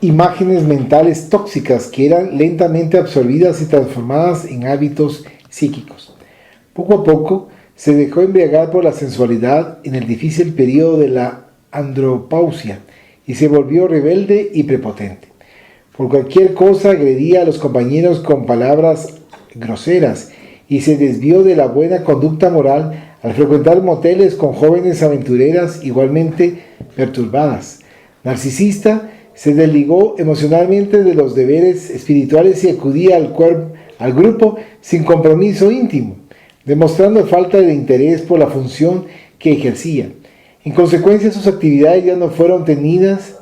Speaker 1: imágenes mentales tóxicas que eran lentamente absorbidas y transformadas en hábitos psíquicos. Poco a poco se dejó embriagar por la sensualidad en el difícil periodo de la andropausia y se volvió rebelde y prepotente. Por cualquier cosa agredía a los compañeros con palabras groseras y se desvió de la buena conducta moral al frecuentar moteles con jóvenes aventureras igualmente perturbadas. Narcisista, se desligó emocionalmente de los deberes espirituales y acudía al grupo sin compromiso íntimo, demostrando falta de interés por la función que ejercía. En consecuencia, sus actividades ya no fueron tenidas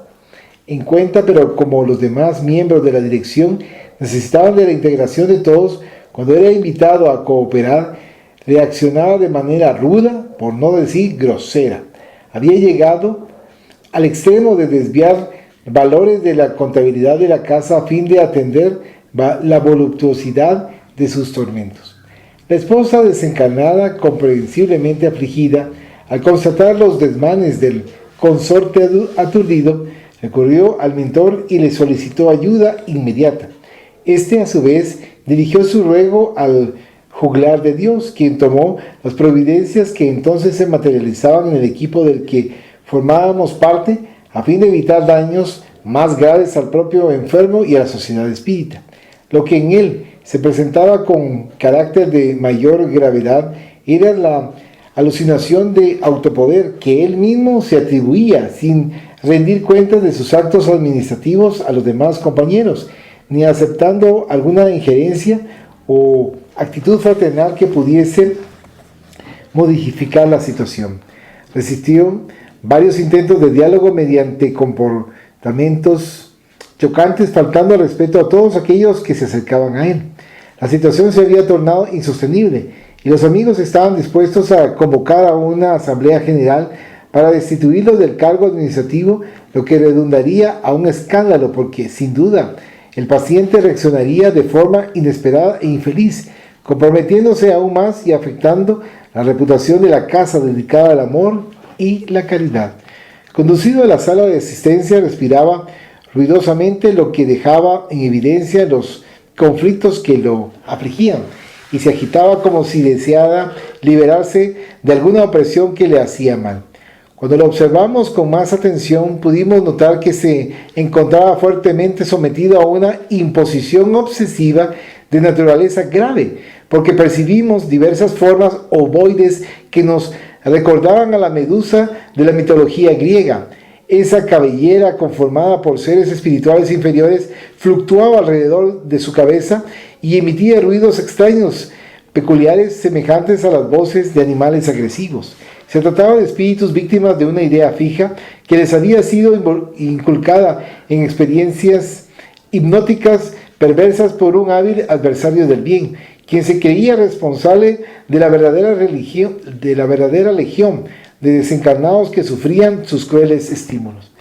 Speaker 1: en cuenta, pero como los demás miembros de la dirección necesitaban de la integración de todos, cuando era invitado a cooperar, reaccionaba de manera ruda, por no decir grosera. Había llegado al extremo de desviar valores de la contabilidad de la casa a fin de atender la voluptuosidad de sus tormentos. La esposa desencarnada, comprensiblemente afligida, al constatar los desmanes del consorte aturdido, recurrió al mentor y le solicitó ayuda inmediata. Este, a su vez, dirigió su ruego al juglar de Dios, quien tomó las providencias que entonces se materializaban en el equipo del que formábamos parte, a fin de evitar daños más graves al propio enfermo y a la sociedad espírita. Lo que en él se presentaba con carácter de mayor gravedad era la alucinación de autopoder que él mismo se atribuía sin rendir cuentas de sus actos administrativos a los demás compañeros, ni aceptando alguna injerencia o actitud fraternal que pudiese modificar la situación. Resistió varios intentos de diálogo mediante comportamientos chocantes, faltando al respeto a todos aquellos que se acercaban a él. La situación se había tornado insostenible y los amigos estaban dispuestos a convocar a una asamblea general para destituirlo del cargo administrativo, lo que redundaría a un escándalo porque, sin duda, el paciente reaccionaría de forma inesperada e infeliz, comprometiéndose aún más y afectando la reputación de la casa dedicada al amor y la caridad. Conducido a la sala de asistencia, respiraba ruidosamente, lo que dejaba en evidencia los conflictos que lo afligían, y se agitaba como si deseara liberarse de alguna opresión que le hacía mal. Cuando lo observamos con más atención, pudimos notar que se encontraba fuertemente sometido a una imposición obsesiva de naturaleza grave, porque percibimos diversas formas ovoides que nos recordaban a la Medusa de la mitología griega. Esa cabellera, conformada por seres espirituales inferiores, fluctuaba alrededor de su cabeza y emitía ruidos extraños, peculiares, semejantes a las voces de animales agresivos. Se trataba de espíritus víctimas de una idea fija que les había sido inculcada en experiencias hipnóticas perversas por un hábil adversario del bien, quien se creía responsable de la verdadera legión de desencarnados que sufrían sus crueles estímulos.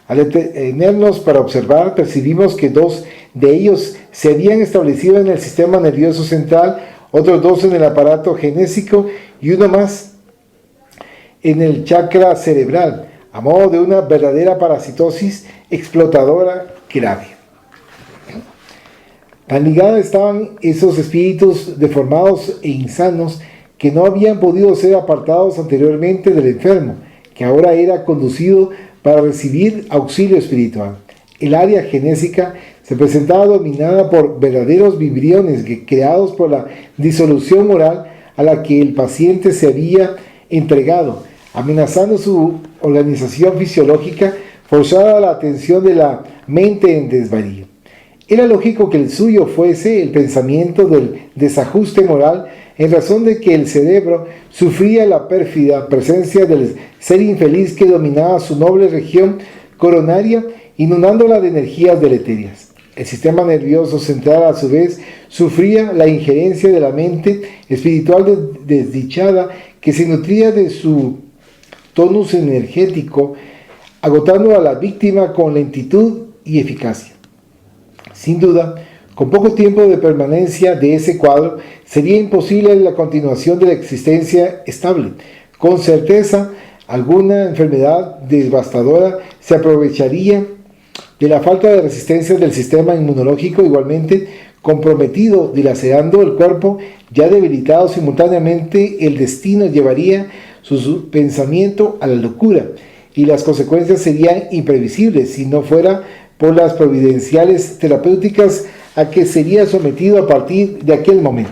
Speaker 1: Al detenernos para observar, percibimos que 2 de ellos se habían establecido en el sistema nervioso central, otros 2 en el aparato genésico y uno más en el chakra cerebral, a modo de una verdadera parasitosis explotadora grave. Tan ligados estaban esos espíritus deformados e insanos que no habían podido ser apartados anteriormente del enfermo, que ahora era conducido para recibir auxilio espiritual. El área genésica se presentaba dominada por verdaderos vibriones creados por la disolución moral a la que el paciente se había entregado, amenazando su organización fisiológica, forzada la atención de la mente en desvarío. Era lógico que el suyo fuese el pensamiento del desajuste moral, en razón de que el cerebro sufría la pérfida presencia del ser infeliz que dominaba su noble región coronaria, inundándola de energías deleterias. El sistema nervioso central, a su vez, sufría la injerencia de la mente espiritual desdichada que se nutría de su tonus energético, agotando a la víctima con lentitud y eficacia. Sin duda, con poco tiempo de permanencia de ese cuadro, sería imposible la continuación de la existencia estable. Con certeza, alguna enfermedad devastadora se aprovecharía de la falta de resistencia del sistema inmunológico, igualmente comprometido, dilacerando el cuerpo ya debilitado simultáneamente. El destino llevaría su pensamiento a la locura, y las consecuencias serían imprevisibles si no fuera por las providenciales terapéuticas a que sería sometido a partir de aquel momento.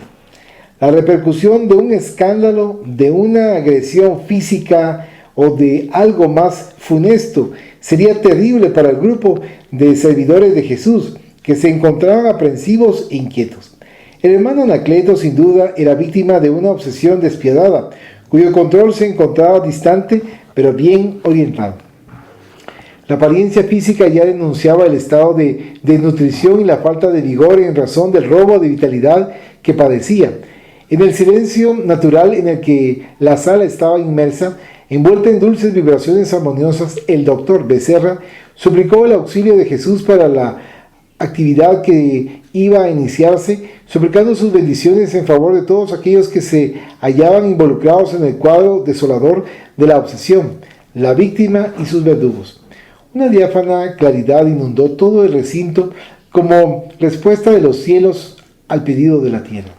Speaker 1: La repercusión de un escándalo, de una agresión física o de algo más funesto sería terrible para el grupo de servidores de Jesús, que se encontraban aprensivos e inquietos. El hermano Anacleto, sin duda, era víctima de una obsesión despiadada, cuyo control se encontraba distante, pero bien orientado. La apariencia física ya denunciaba el estado de desnutrición y la falta de vigor en razón del robo de vitalidad que padecía. En el silencio natural en el que la sala estaba inmersa, envuelta en dulces vibraciones armoniosas, el doctor Becerra suplicó el auxilio de Jesús para la actividad que iba a iniciarse, suplicando sus bendiciones en favor de todos aquellos que se hallaban involucrados en el cuadro desolador de la obsesión, la víctima y sus verdugos. Una diáfana claridad inundó todo el recinto como respuesta de los cielos al pedido de la tierra.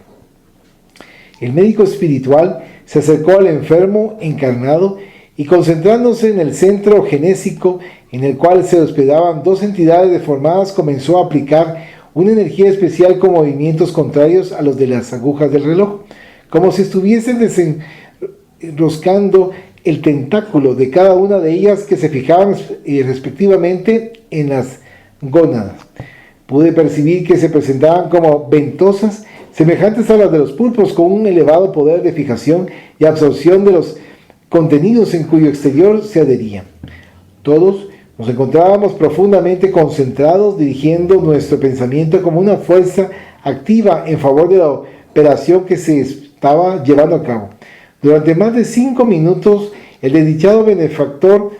Speaker 1: El médico espiritual se acercó al enfermo encarnado y, concentrándose en el centro genésico en el cual se hospedaban dos entidades deformadas, comenzó a aplicar una energía especial con movimientos contrarios a los de las agujas del reloj, como si estuviesen desenroscando el tentáculo de cada una de ellas, que se fijaban respectivamente en las gónadas. Pude percibir que se presentaban como ventosas semejantes a las de los pulpos, con un elevado poder de fijación y absorción de los contenidos en cuyo exterior se adherían. Todos nos encontrábamos profundamente concentrados, dirigiendo nuestro pensamiento como una fuerza activa en favor de la operación que se estaba llevando a cabo. Durante más de 5 minutos, el dedicado benefactor,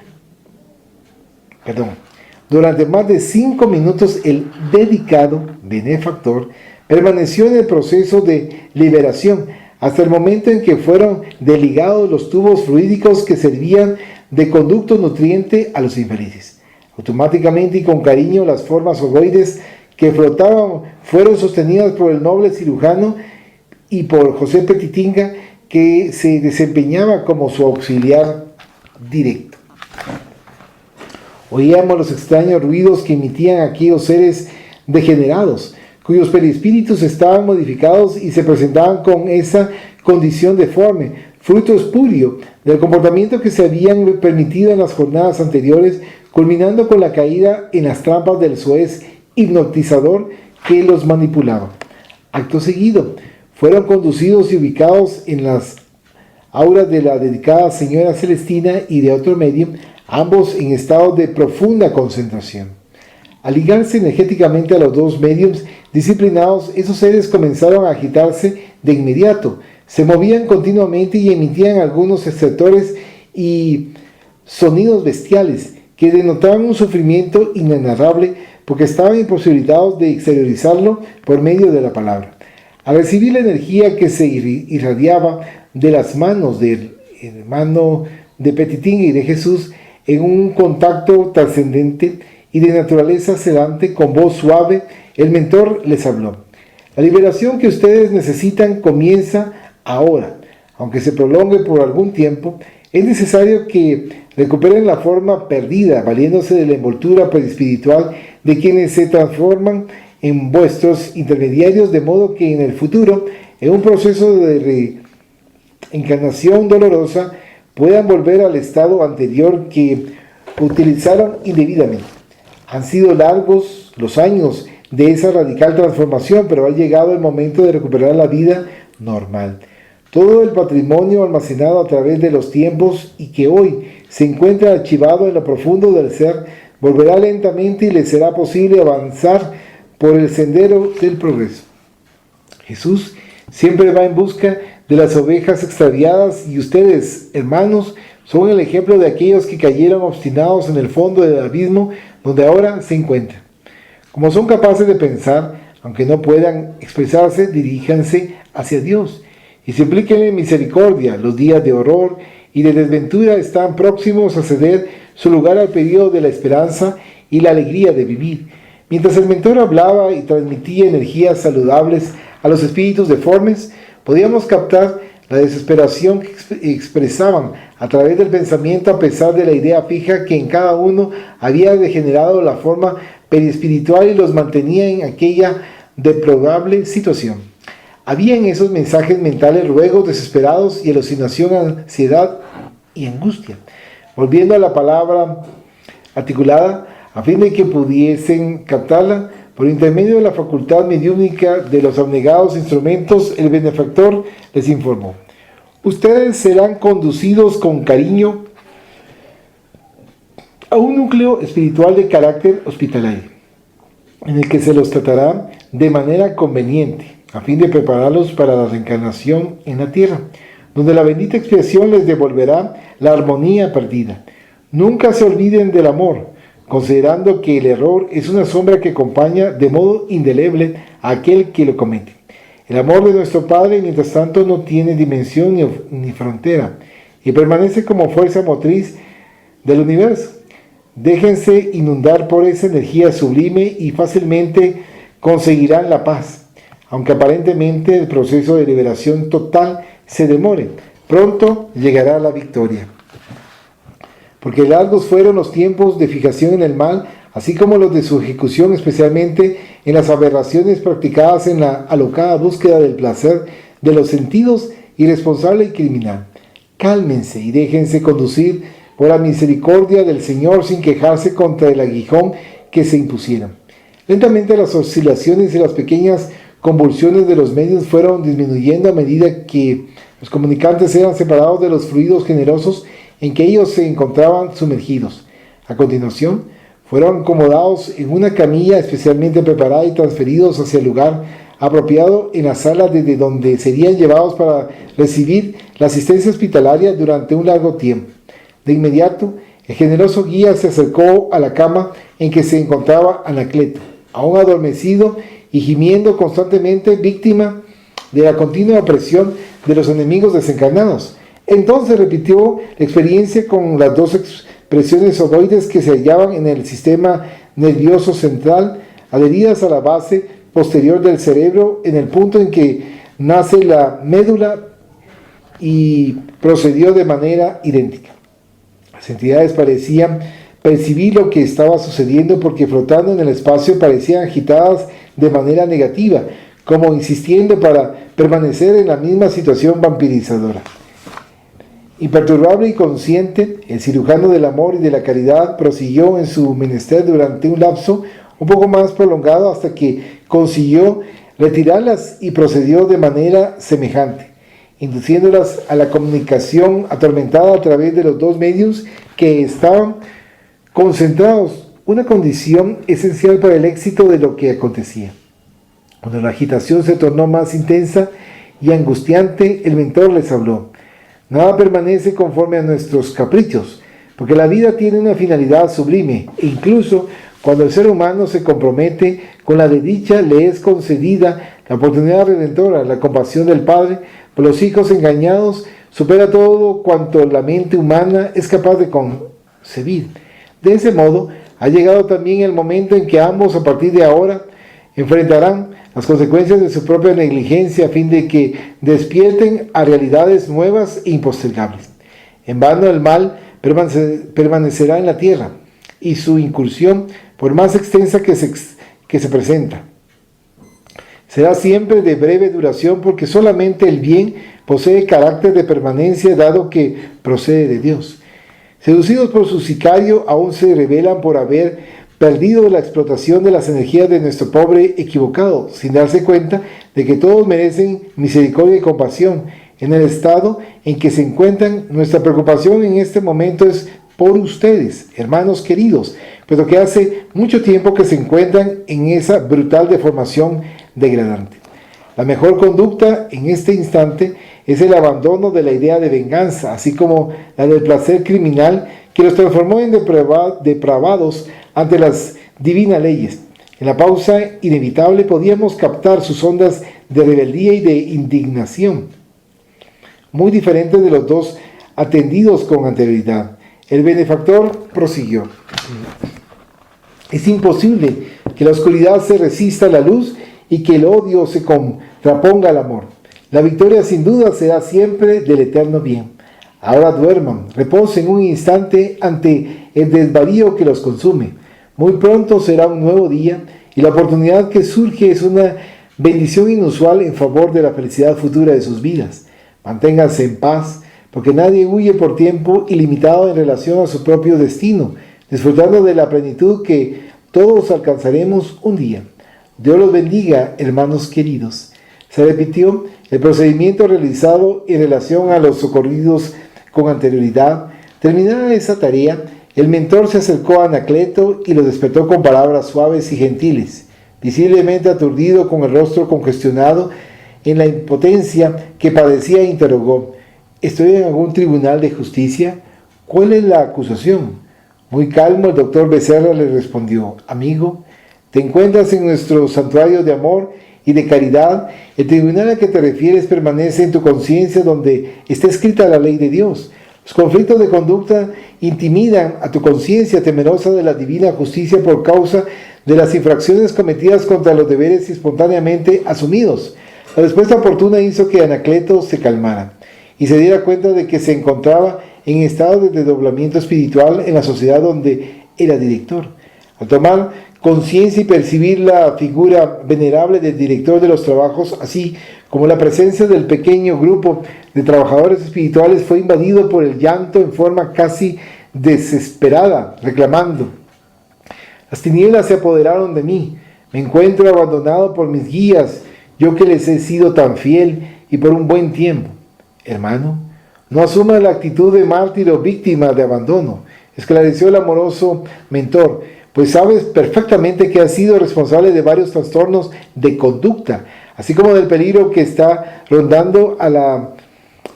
Speaker 1: permaneció en el proceso de liberación hasta el momento en que fueron desligados los tubos fluídicos que servían de conducto nutriente a los infelices. Automáticamente y con cariño, las formas ovoides que flotaban fueron sostenidas por el noble cirujano y por José Petitinga, que se desempeñaba como su auxiliar directo. Oíamos los extraños ruidos que emitían aquellos seres degenerados, cuyos perispíritus estaban modificados y se presentaban con esa condición deforme, fruto espurio del comportamiento que se habían permitido en las jornadas anteriores, culminando con la caída en las trampas del soez hipnotizador que los manipulaba. Acto seguido, fueron conducidos y ubicados en las auras de la dedicada señora Celestina y de otro medium, ambos en estado de profunda concentración. Al ligarse energéticamente a los dos mediums disciplinados, esos seres comenzaron a agitarse de inmediato, se movían continuamente y emitían algunos estertores y sonidos bestiales que denotaban un sufrimiento inenarrable, porque estaban imposibilitados de exteriorizarlo por medio de la palabra. Al recibir la energía que se irradiaba de las manos del hermano de Petitinga y de Jesús en un contacto trascendente y de naturaleza sedante, con voz suave, el mentor les habló. La liberación que ustedes necesitan comienza ahora. Aunque se prolongue por algún tiempo, es necesario que recuperen la forma perdida, valiéndose de la envoltura perispiritual de quienes se transforman en vuestros intermediarios, de modo que en el futuro, en un proceso de reencarnación dolorosa, puedan volver al estado anterior que utilizaron indebidamente. Han sido largos los años de esa radical transformación, pero ha llegado el momento de recuperar la vida normal. Todo el patrimonio almacenado a través de los tiempos y que hoy se encuentra archivado en lo profundo del ser, volverá lentamente y les será posible avanzar por el sendero del progreso. Jesús siempre va en busca de las ovejas extraviadas y ustedes, hermanos, son el ejemplo de aquellos que cayeron obstinados en el fondo del abismo donde ahora se encuentran. Como son capaces de pensar, aunque no puedan expresarse, diríjanse hacia Dios y suplíquenle misericordia. Los días de horror y de desventura están próximos a ceder su lugar al periodo de la esperanza y la alegría de vivir. Mientras el mentor hablaba y transmitía energías saludables a los espíritus deformes, podíamos captar la desesperación que expresaban a través del pensamiento, a pesar de la idea fija que en cada uno había degenerado la forma perispiritual y los mantenía en aquella deplorable situación. Había en esos mensajes mentales ruegos desesperados y alucinación, ansiedad y angustia. Volviendo a la palabra articulada, a fin de que pudiesen captarla, por intermedio de la facultad mediúnica de los abnegados instrumentos, el benefactor les informó: ustedes serán conducidos con cariño a un núcleo espiritual de carácter hospitalario, en el que se los tratará de manera conveniente, a fin de prepararlos para la reencarnación en la tierra, donde la bendita expiación les devolverá la armonía perdida. Nunca se olviden del amor, considerando que el error es una sombra que acompaña de modo indeleble a aquel que lo comete. El amor de nuestro Padre, mientras tanto, no tiene dimensión ni frontera y permanece como fuerza motriz del universo. Déjense inundar por esa energía sublime y fácilmente conseguirán la paz. Aunque aparentemente el proceso de liberación total se demore, pronto llegará la victoria. Porque largos fueron los tiempos de fijación en el mal, así como los de su ejecución, especialmente en las aberraciones practicadas en la alocada búsqueda del placer de los sentidos, irresponsable y criminal. Cálmense y déjense conducir por la misericordia del Señor sin quejarse contra el aguijón que se impusieron. Lentamente las oscilaciones y las pequeñas convulsiones de los medios fueron disminuyendo a medida que los comunicantes eran separados de los fluidos generosos en que ellos se encontraban sumergidos. A continuación, fueron acomodados en una camilla especialmente preparada y transferidos hacia el lugar apropiado en la sala desde donde serían llevados para recibir la asistencia hospitalaria durante un largo tiempo. De inmediato, el generoso guía se acercó a la cama en que se encontraba Anacleto, aún adormecido y gimiendo constantemente, víctima de la continua presión de los enemigos desencarnados. Entonces repitió la experiencia con las dos expresiones ovoides que se hallaban en el sistema nervioso central, adheridas a la base posterior del cerebro, en el punto en que nace la médula, y procedió de manera idéntica. Las entidades parecían percibir lo que estaba sucediendo porque flotando en el espacio parecían agitadas de manera negativa, como insistiendo para permanecer en la misma situación vampirizadora. Imperturbable y consciente, el cirujano del amor y de la caridad prosiguió en su menester durante un lapso un poco más prolongado hasta que consiguió retirarlas y procedió de manera semejante, induciéndolas a la comunicación atormentada a través de los dos medios que estaban concentrados, una condición esencial para el éxito de lo que acontecía. Cuando la agitación se tornó más intensa y angustiante, el mentor les habló: nada permanece conforme a nuestros caprichos, porque la vida tiene una finalidad sublime, e incluso cuando el ser humano se compromete con la desdicha, le es concedida la oportunidad redentora. La compasión del Padre por los hijos engañados supera todo cuanto la mente humana es capaz de concebir. De ese modo, ha llegado también el momento en que ambos, a partir de ahora, Enfrentarán las consecuencias de su propia negligencia a fin de que despierten a realidades nuevas e impostergables. En vano el mal permanecerá en la tierra y su incursión, por más extensa que se presenta, será siempre de breve duración, porque solamente el bien posee carácter de permanencia, dado que procede de Dios. Seducidos por su sicario, aún se rebelan por haber perdido la explotación de las energías de nuestro pobre equivocado, sin darse cuenta de que todos merecen misericordia y compasión. En el estado en que se encuentran, nuestra preocupación en este momento es por ustedes, hermanos queridos, pero que hace mucho tiempo que se encuentran en esa brutal deformación degradante. La mejor conducta en este instante es el abandono de la idea de venganza, así como la del placer criminal que los transformó en depravados ante las divinas leyes. En la pausa inevitable podíamos captar sus ondas de rebeldía y de indignación, muy diferentes de los dos atendidos con anterioridad. El benefactor prosiguió: es imposible que la oscuridad se resista a la luz y que el odio se contraponga al amor. La victoria sin duda será siempre del eterno bien. Ahora duerman, reposen un instante ante el desvarío que los consume. Muy pronto será un nuevo día y la oportunidad que surge es una bendición inusual en favor de la felicidad futura de sus vidas. Manténganse en paz, porque nadie huye por tiempo ilimitado en relación a su propio destino, disfrutando de la plenitud que todos alcanzaremos un día. Dios los bendiga, hermanos queridos. Se repitió el procedimiento realizado en relación a los socorridos con anterioridad. Terminada esa tarea, el mentor se acercó a Anacleto y lo despertó con palabras suaves y gentiles. Visiblemente aturdido, con el rostro congestionado en la impotencia que padecía, interrogó: ¿estoy en algún tribunal de justicia? ¿Cuál es la acusación? Muy calmo, el doctor Becerra le respondió: amigo, te encuentras en nuestro santuario de amor y de caridad. El tribunal al que te refieres permanece en tu conciencia, donde está escrita la ley de Dios. Los conflictos de conducta intimidan a tu conciencia temerosa de la divina justicia por causa de las infracciones cometidas contra los deberes espontáneamente asumidos. La respuesta oportuna hizo que Anacleto se calmara y se diera cuenta de que se encontraba en estado de desdoblamiento espiritual en la sociedad donde era director. Al tomar conciencia y percibir la figura venerable del director de los trabajos, así como la presencia del pequeño grupo de trabajadores espirituales, fue invadido por el llanto en forma casi desesperada, reclamando: las tinieblas se apoderaron de mí, me encuentro abandonado por mis guías, yo que les he sido tan fiel y por un buen tiempo. Hermano, no asuma la actitud de mártir o víctima de abandono, esclareció el amoroso mentor, pues sabes perfectamente que has sido responsable de varios trastornos de conducta, así como del peligro que está rondando a la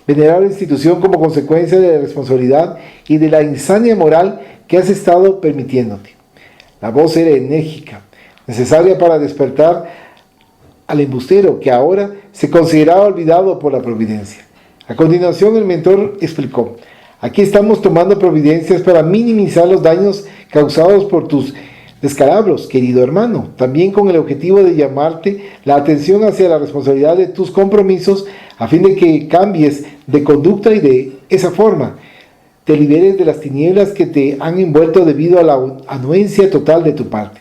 Speaker 1: venerable institución como consecuencia de la responsabilidad y de la insania moral que has estado permitiéndote. La voz era enérgica, necesaria para despertar al embustero, que ahora se consideraba olvidado por la providencia. A continuación, el mentor explicó: aquí estamos tomando providencias para minimizar los daños causados por tus descalabros, querido hermano, también con el objetivo de llamarte la atención hacia la responsabilidad de tus compromisos, a fin de que cambies de conducta y de esa forma te liberes de las tinieblas que te han envuelto debido a la anuencia total de tu parte.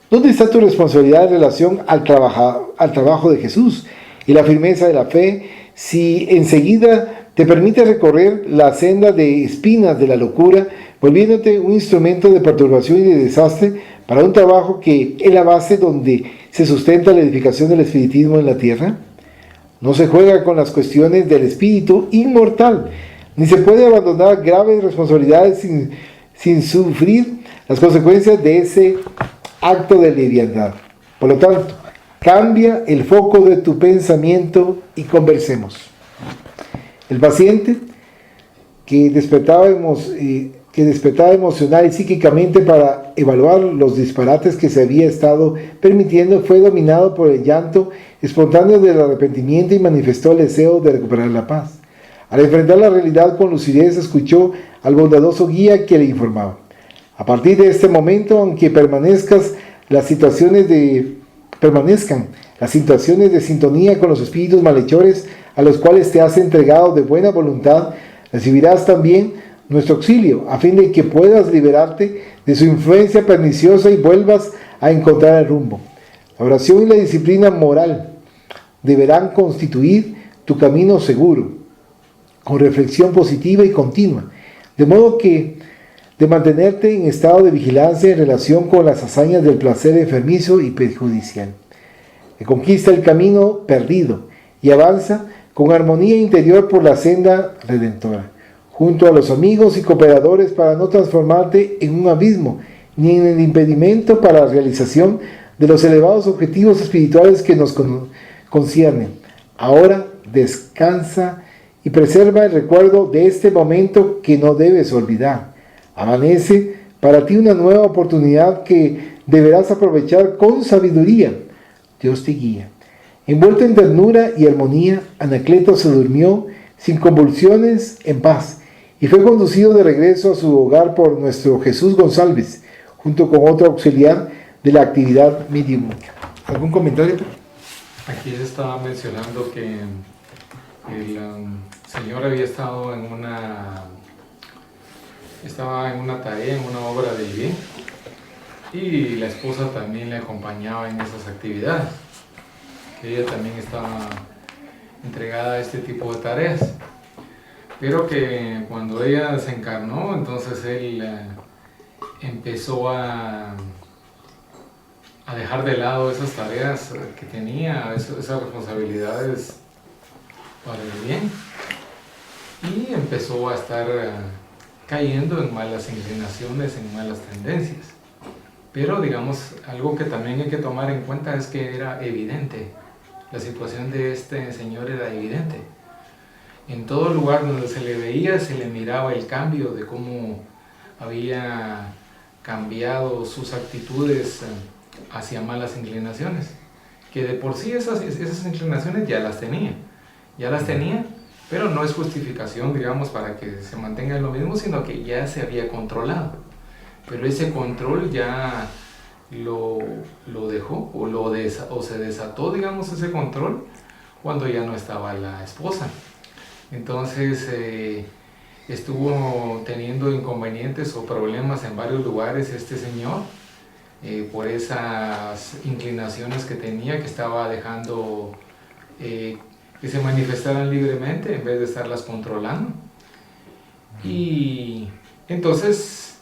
Speaker 1: ¿Dónde está tu responsabilidad en relación al trabajo de Jesús y la firmeza de la fe, si enseguida te permite recorrer la senda de espinas de la locura, volviéndote un instrumento de perturbación y de desastre para un trabajo que es la base donde se sustenta la edificación del espiritismo en la tierra? No se juega con las cuestiones del espíritu inmortal, ni se puede abandonar graves responsabilidades sin sufrir las consecuencias de ese acto de liviandad. Por lo tanto, cambia el foco de tu pensamiento y conversemos. El paciente, que despertaba emocional y psíquicamente para evaluar los disparates que se había estado permitiendo, fue dominado por el llanto espontáneo del arrepentimiento y manifestó el deseo de recuperar la paz. Al enfrentar la realidad con lucidez, escuchó al bondadoso guía que le informaba: a partir de este momento, aunque permanezcas las situaciones de permanezcan las situaciones de sintonía con los espíritus malhechores a los cuales te has entregado de buena voluntad, recibirás también nuestro auxilio, a fin de que puedas liberarte de su influencia perniciosa y vuelvas a encontrar el rumbo. La oración y la disciplina moral deberán constituir tu camino seguro, con reflexión positiva y continua, de modo que de mantenerte en estado de vigilancia en relación con las hazañas del placer enfermizo y perjudicial. Conquista el camino perdido y avanza con armonía interior por la senda redentora, junto a los amigos y cooperadores, para no transformarte en un abismo ni en el impedimento para la realización de los elevados objetivos espirituales que nos conciernen. Ahora descansa y preserva el recuerdo de este momento que no debes olvidar. Amanece para ti una nueva oportunidad que deberás aprovechar con sabiduría. Dios te guía. Envuelto en ternura y armonía, Anacleto se durmió sin convulsiones, en paz, y fue conducido de regreso a su hogar por nuestro Jesús González, junto con otro auxiliar de la actividad mediúmica. ¿Algún comentario?
Speaker 2: Aquí se estaba mencionando que el señor había estado en una tarea, en una obra de bien, y la esposa también le acompañaba en esas actividades. Ella también estaba entregada a este tipo de tareas, pero que cuando ella desencarnó, entonces él empezó a dejar de lado esas tareas que tenía, esas responsabilidades para el bien, y empezó a estar cayendo en malas inclinaciones, en malas tendencias. Pero digamos, algo que también hay que tomar en cuenta es que era evidente, la situación de este señor era evidente. En todo lugar donde se le veía, se le miraba el cambio de cómo había cambiado sus actitudes hacia malas inclinaciones, que de por sí esas inclinaciones ya las tenía, pero no es justificación, digamos, para que se mantenga lo mismo, sino que ya se había controlado. Pero ese control ya lo dejó, o se desató, digamos, ese control cuando ya no estaba la esposa. Entonces estuvo teniendo inconvenientes o problemas en varios lugares este señor, por esas inclinaciones que tenía, que estaba dejando que se manifestaran libremente en vez de estarlas controlando. Y entonces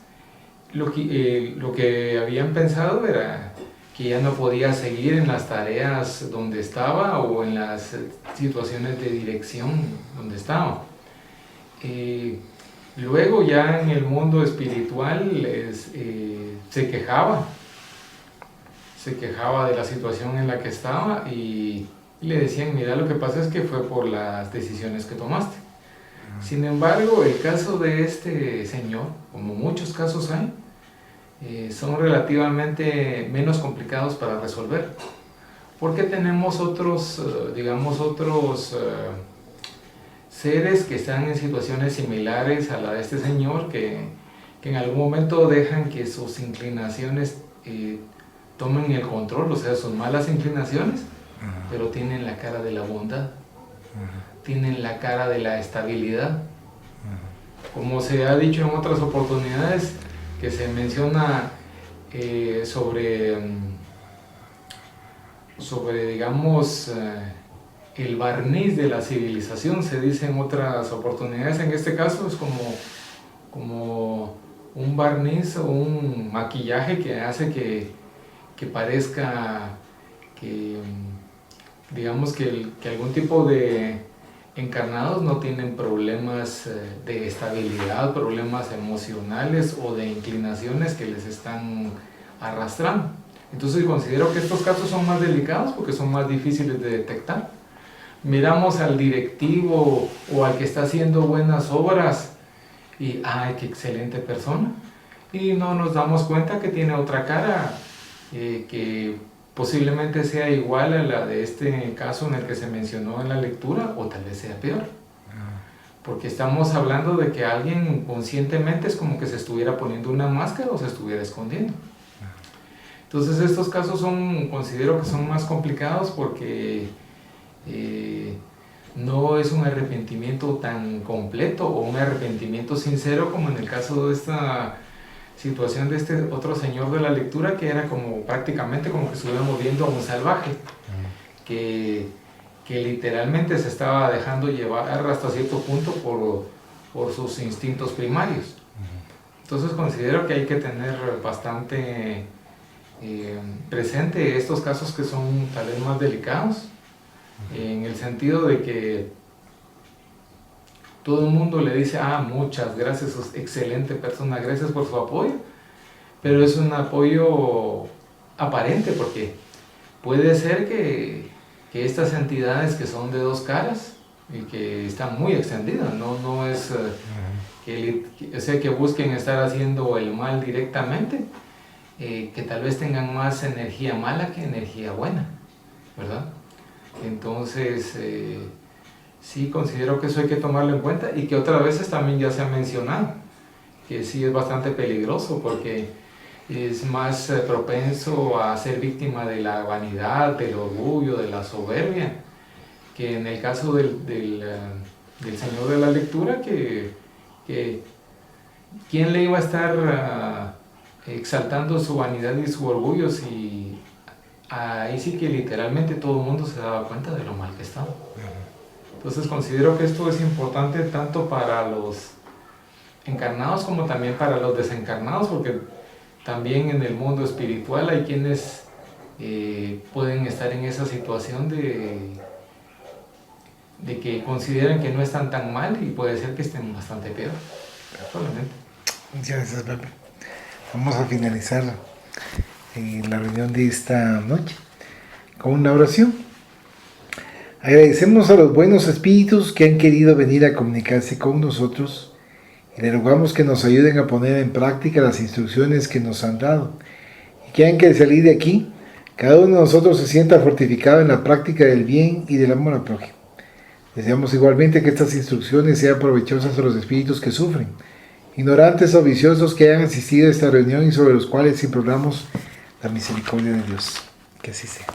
Speaker 2: lo que habían pensado era que ya no podía seguir en las tareas donde estaba o en las situaciones de dirección donde estaba. Luego ya en el mundo espiritual se quejaba de la situación en la que estaba, y le decían: mira, lo que pasa es que fue por las decisiones que tomaste. Sin embargo, el caso de este señor, como muchos casos hay, son relativamente menos complicados para resolver, porque tenemos otros seres que están en situaciones similares a la de este señor, que en algún momento dejan que sus inclinaciones tomen el control, o sea, sus malas inclinaciones, pero tienen la cara de la bondad, tienen la cara de la estabilidad. Como se ha dicho en otras oportunidades, que se menciona sobre digamos, el barniz de la civilización, se dice en otras oportunidades. En este caso es como un barniz o un maquillaje que hace que parezca que, digamos, que algún tipo de encarnados no tienen problemas de estabilidad, problemas emocionales o de inclinaciones que les están arrastrando. Entonces considero que estos casos son más delicados porque son más difíciles de detectar. Miramos al directivo o al que está haciendo buenas obras y ¡ay, qué excelente persona! Y no nos damos cuenta que tiene otra cara que posiblemente sea igual a la de este caso en el que se mencionó en la lectura, o tal vez sea peor. Porque estamos hablando de que alguien conscientemente es como que se estuviera poniendo una máscara o se estuviera escondiendo. Entonces estos casos considero que son más complicados porque no es un arrepentimiento tan completo o un arrepentimiento sincero como en el caso de esta situación de este otro señor de la lectura, que era como prácticamente como que estuviéramos viendo a un salvaje que literalmente se estaba dejando llevar hasta cierto punto por sus instintos primarios. Entonces considero que hay que tener bastante presente estos casos que son tal vez más delicados, en el sentido de que todo el mundo le dice, muchas gracias, sos excelente persona, gracias por su apoyo, pero es un apoyo aparente, porque puede ser que estas entidades que son de dos caras y que están muy extendidas, no es que busquen estar haciendo el mal directamente, que tal vez tengan más energía mala que energía buena, ¿verdad? Entonces, sí considero que eso hay que tomarlo en cuenta, y que otras veces también ya se ha mencionado, que sí es bastante peligroso porque es más propenso a ser víctima de la vanidad, del orgullo, de la soberbia, que en el caso del señor de la lectura, que ¿quién le iba a estar exaltando su vanidad y su orgullo si ahí sí que literalmente todo el mundo se daba cuenta de lo mal que estaba? Entonces considero que esto es importante tanto para los encarnados como también para los desencarnados, porque también en el mundo espiritual hay quienes pueden estar en esa situación de que consideran que no están tan mal, y puede ser que estén bastante peor. Solamente.
Speaker 1: Muchas gracias, Pepe. Vamos a finalizar la reunión de esta noche con una oración. Agradecemos a los buenos espíritus que han querido venir a comunicarse con nosotros, y le rogamos que nos ayuden a poner en práctica las instrucciones que nos han dado, y quieran que al salir de aquí cada uno de nosotros se sienta fortificado en la práctica del bien y del amor al prójimo. Deseamos igualmente que estas instrucciones sean provechosas a los espíritus que sufren, ignorantes o viciosos, que hayan asistido a esta reunión y sobre los cuales imploramos la misericordia de Dios. Que así sea.